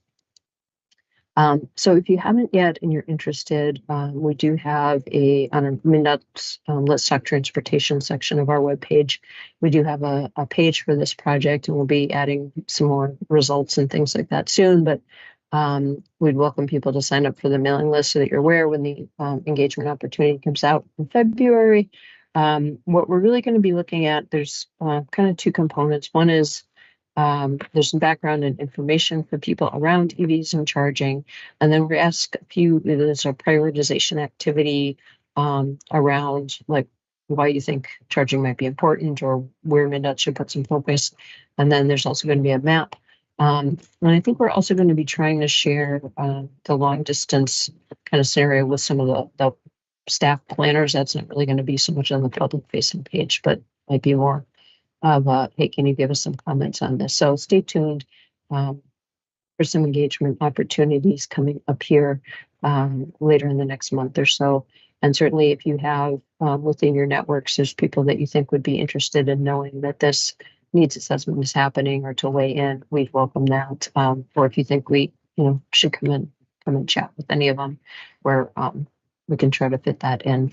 So if you haven't yet and you're interested, we do have on our MnDOT's Let's Talk Transportation section of our webpage, we do have a page for this project, and we'll be adding some more results and things like that soon. But we'd welcome people to sign up for the mailing list so that you're aware when the engagement opportunity comes out in February. What we're really going to be looking at, there's kind of two components. One is there's some background and information for people around EVs and charging. And then we ask there's a prioritization activity around like why you think charging might be important or where MnDOT should put some focus. And then there's also going to be a map. And I think we're also going to be trying to share the long distance kind of scenario with some of the staff planners. That's not really going to be so much on the public facing page, but might be more of hey, can you give us some comments on this? So stay tuned for some engagement opportunities coming up here later in the next month or so. And certainly if you have within your networks, there's people that you think would be interested in knowing that this needs assessment is happening or to weigh in, we'd welcome that. Or if you think we should come and chat with any of them, where we can try to fit that in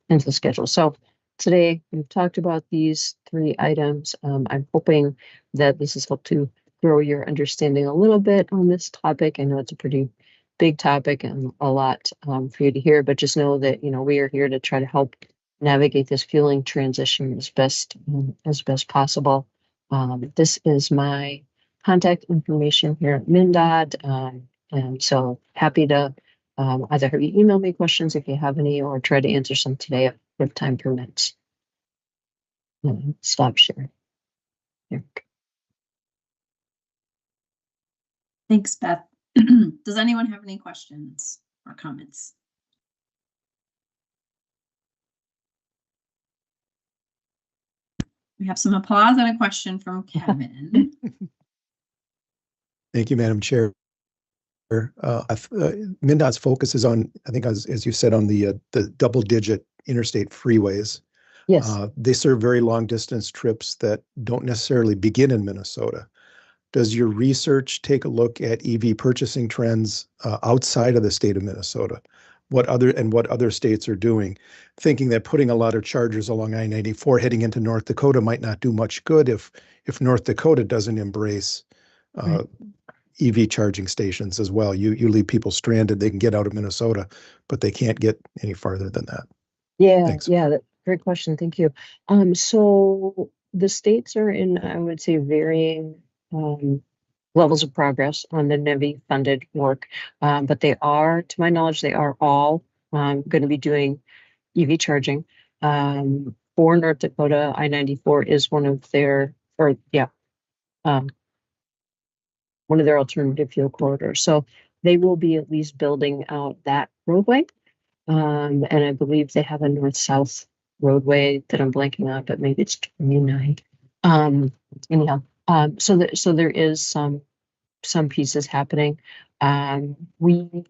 into the schedule. So today, we've talked about these 3 items. I'm hoping that this has helped to grow your understanding a little bit on this topic. I know it's a pretty big topic and a lot for you to hear, but just know that, we are here to try to help navigate this fueling transition as best possible. This is my contact information here at MnDOT. And so happy to either have you email me questions if you have any, or try to answer some today if time permits. Stop sharing. Here. Thanks, Beth. Does anyone have any questions or comments? We have some applause and a question from Kevin. Thank you, Madam Chair. MnDOT's focus is on, I think, as you said, on the double-digit interstate freeways. Yes. They serve very long-distance trips that don't necessarily begin in Minnesota. Does your research take a look at EV purchasing trends outside of the state of Minnesota? What other states are doing? Thinking that putting a lot of chargers along I-94 heading into North Dakota might not do much good if North Dakota doesn't embrace EV charging stations as well. You leave people stranded. They can get out of Minnesota, but they can't get any farther than that. Yeah, Thanks. yeah. great question. Thank you. So the states are in, I would say, varying levels of progress on the NEVI funded work. But they are, to my knowledge, they are all going to be doing EV charging. For North Dakota, I-94 is one of their, one of their alternative fuel corridors. So they will be at least building out that roadway. And I believe they have a north-south roadway that I'm blanking on, but maybe it's 29. Anyhow, so there is some pieces happening. We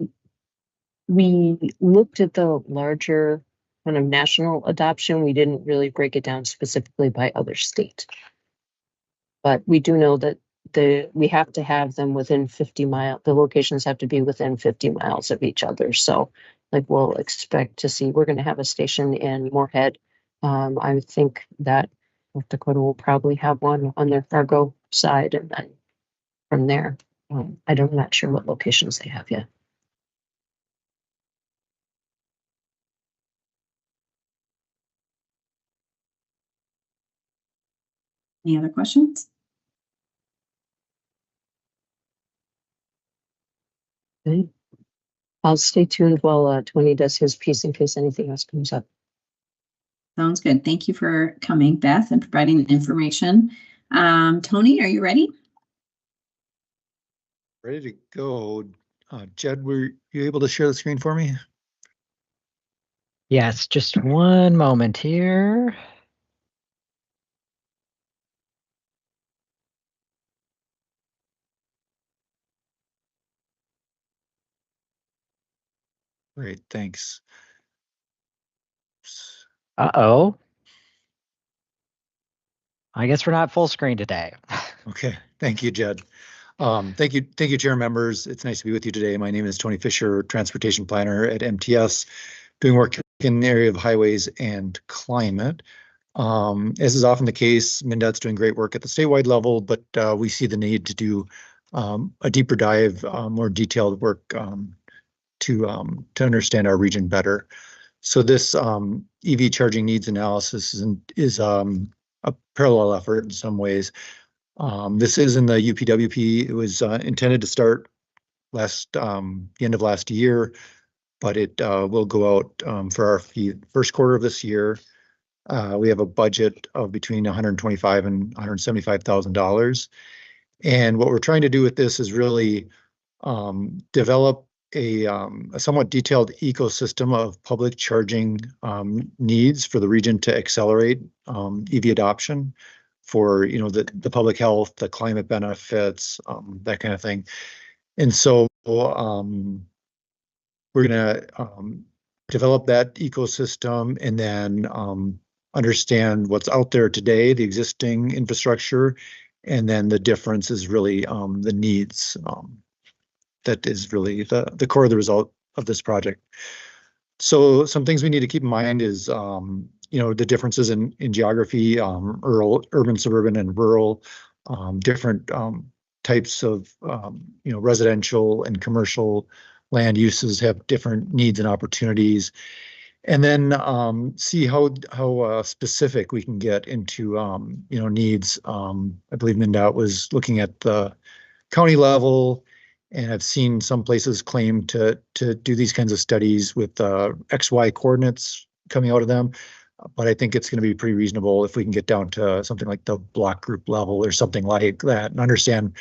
looked at the larger kind of national adoption. We didn't really break it down specifically by other state, but we do know that we have to have them within 50 miles. The locations have to be within 50 miles of each other. So like we'll expect to see, we're going to have a station in Moorhead. I think that North Dakota will probably have one on their Fargo side, and then from there, I'm not sure what locations they have yet. Any other questions? Okay. I'll stay tuned while Tony does his piece in case anything else comes up. Sounds good. Thank you for coming, Beth, and providing the information. Tony, are you ready? Ready to go. Jed, were you able to share the screen for me? Yes, just one moment here. Great, thanks. Uh-oh. I guess we're not full screen today. Okay, thank you, Jed. Thank you, chair members. It's nice to be with you today. My name is Tony Fischer, transportation planner at MTS, doing work in the area of highways and climate. As is often the case, MnDOT's doing great work at the statewide level, but we see the need to do a deeper dive, more detailed work to understand our region better. So this EV charging needs analysis is a parallel effort in some ways. This is in the UPWP. It was intended to start the end of last year, but it will go out for our first quarter of this year. We have a budget of between $125,000 and $175,000. And what we're trying to do with this is really develop a somewhat detailed ecosystem of public charging needs for the region to accelerate EV adoption for the public health, the climate benefits, that kind of thing. And so we're going to develop that ecosystem and then understand what's out there today, the existing infrastructure, and then the difference is really the needs. That is really the core of the result of this project. So some things we need to keep in mind is the differences in geography, urban, suburban, and rural, different types of residential and commercial land uses have different needs and opportunities. And then see how specific we can get into needs. I believe MnDOT was looking at the county level, and I've seen some places claim to do these kinds of studies with XY coordinates coming out of them. But I think it's going to be pretty reasonable if we can get down to something like the block group level or something like that and understand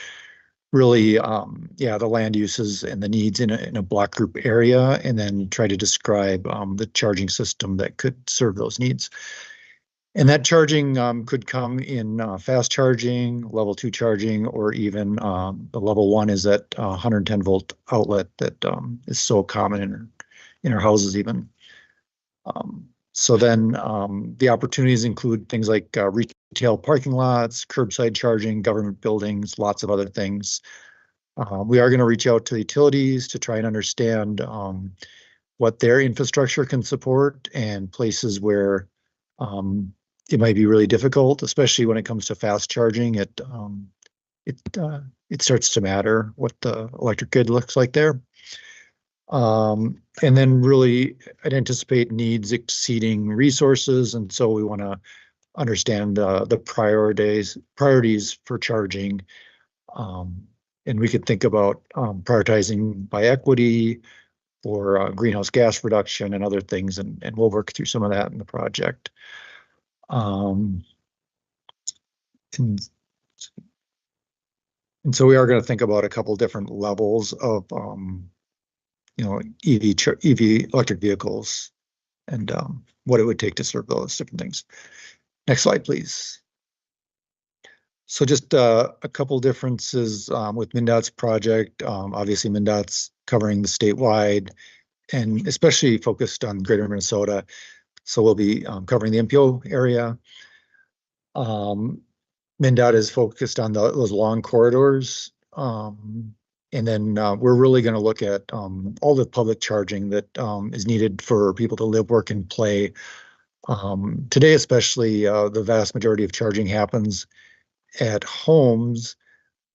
really, the land uses and the needs in a block group area, and then try to describe the charging system that could serve those needs. And that charging could come in fast charging, level 2 charging, or even the level 1 is that 110 volt outlet that is so common in our houses even. So then the opportunities include things like retail parking lots, curbside charging, government buildings, lots of other things. We are going to reach out to utilities to try and understand what their infrastructure can support and places where it might be really difficult, especially when it comes to fast charging. It starts to matter what the electric grid looks like there. And then really, I'd anticipate needs exceeding resources, and so we want to understand the priorities for charging. And we could think about prioritizing by equity or greenhouse gas reduction and other things, and we'll work through some of that in the project. And so we are going to think about a couple different levels of, EV electric vehicles and what it would take to serve those different things. Next slide, please. So just a couple differences with MnDOT's project. Obviously, MnDOT's covering the statewide and especially focused on greater Minnesota. So we'll be covering the MPO area. MnDOT is focused on those long corridors. And then we're really going to look at all the public charging that is needed for people to live, work, and play. Today, especially, the vast majority of charging happens at homes,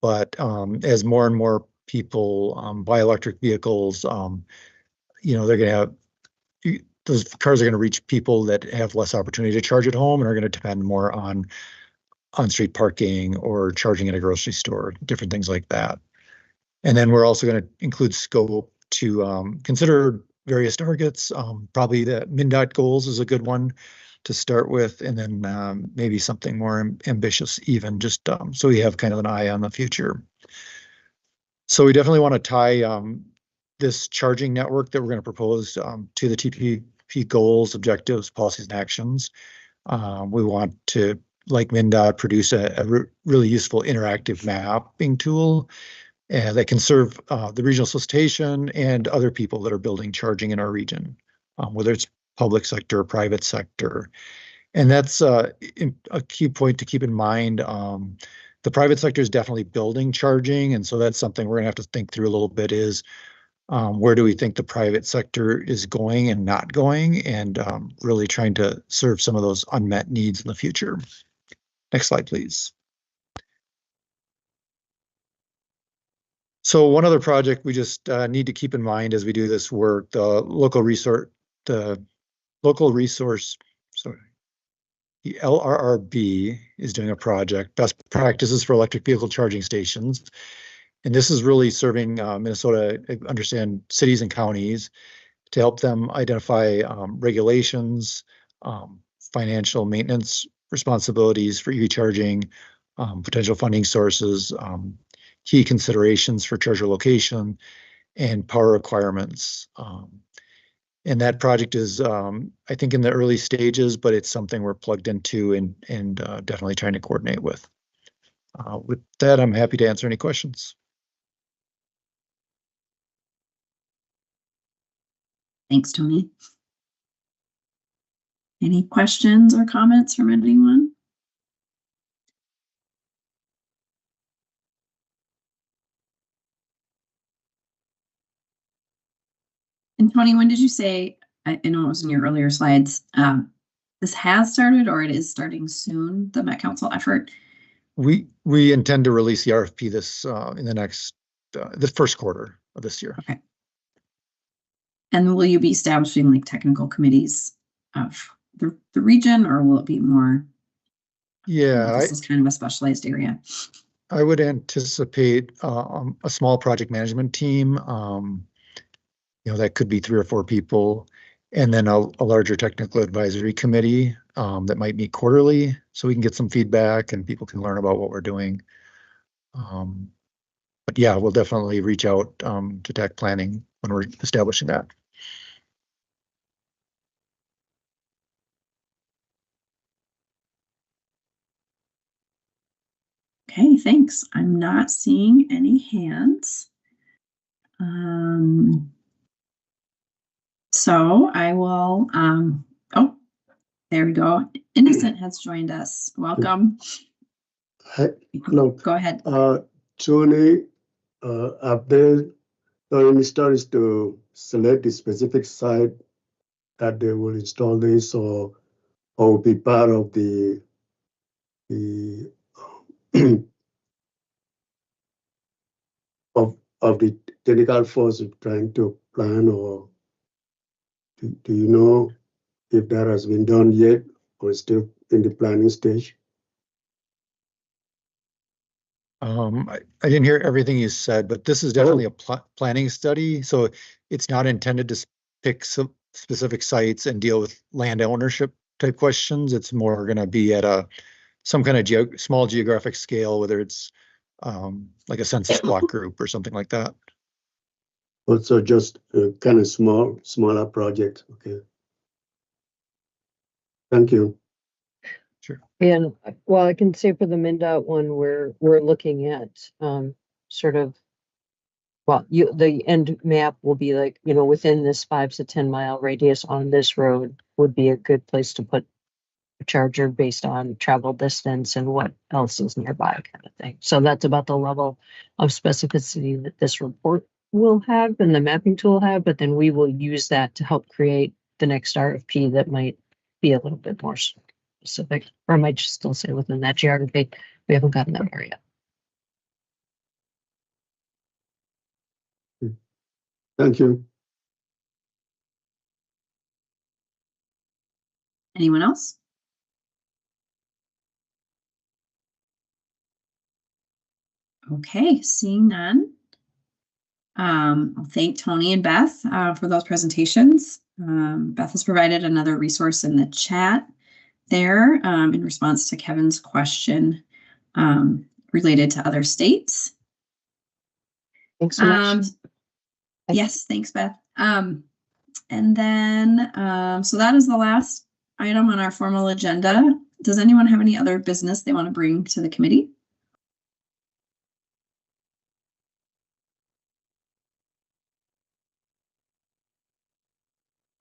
but as more and more people buy electric vehicles, they're going to have, those cars are going to reach people that have less opportunity to charge at home and are going to depend more on on-street parking or charging at a grocery store, different things like that. And then we're also going to include scope to consider various targets. Probably the MnDOT goals is a good one to start with, and then maybe something more ambitious even, just so we have kind of an eye on the future. So we definitely want to tie this charging network that we're going to propose to the TPP goals, objectives, policies, and actions. We want to, like MnDOT, produce a really useful interactive mapping tool that can serve the regional solicitation and other people that are building charging in our region, whether it's public sector or private sector. And that's a key point to keep in mind. The private sector is definitely building charging, and so that's something we're going to have to think through a little bit is where do we think the private sector is going and not going, and really trying to serve some of those unmet needs in the future. Next slide, please. So one other project we just need to keep in mind as we do this work, the LRRB is doing a project, Best Practices for Electric Vehicle Charging Stations. And this is really serving Minnesota, understand cities and counties, to help them identify regulations, financial maintenance responsibilities for EV charging, potential funding sources, key considerations for charger location, and power requirements. And that project is, I think, in the early stages, but it's something we're plugged into and definitely trying to coordinate with. With that, I'm happy to answer any questions. Thanks, Tony. Any questions or comments from anyone? And Tony, when did you say, I know it was in your earlier slides, this has started or it is starting soon, the Met Council effort? We intend to release the RFP this in the next, the first quarter of this year. Okay. And will you be establishing like technical committees of the region, or will it be more? Yeah, this is kind of a specialized area. I would anticipate a small project management team. That could be 3 or 4 people, and then a larger technical advisory committee that might meet quarterly, so we can get some feedback and people can learn about what we're doing. But yeah, we'll definitely reach out to TAC Planning when we're establishing that. Okay, thanks. I'm not seeing any hands. So I will, oh, there we go. Innocent has joined us. Welcome. Hello. Go ahead. Tony, update the install is to select the specific site that they will install this, or be part of the of the technical force trying to plan, or do you know if that has been done yet or still in the planning stage? I didn't hear everything you said, but this is definitely a planning study. So it's not intended to pick some specific sites and deal with land ownership type questions. It's more going to be at some kind of small geographic scale, whether it's like a census block group or something like that. Also, just a kind of smaller project. Okay. Thank you. Sure. And well, I can say for the MnDOT one, we're looking at sort of, well, the end map will be like, within this 5 to 10 mile radius on this road would be a good place to put a charger based on travel distance and what else is nearby, kind of thing. So that's about the level of specificity that this report will have and the mapping tool will have, but then we will use that to help create the next RFP that might be a little bit more specific, or might still say within that geography. We haven't gotten that far yet. Thank you. Anyone else? Okay, seeing none. I'll thank Tony and Beth for those presentations. Beth has provided another resource in the chat there in response to Kevin's question related to other states. Thanks so much. Yes, thanks, Beth. And then, so that is the last item on our formal agenda. Does anyone have any other business they want to bring to the committee?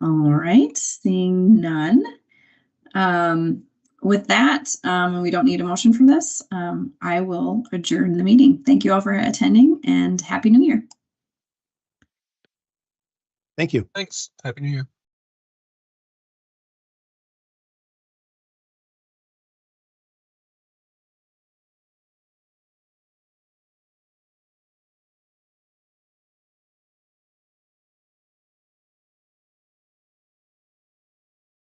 All right, seeing none. With that, we don't need a motion for this. I will adjourn the meeting. Thank you all for attending and Happy New Year. Thank you. Thanks. Happy New Year.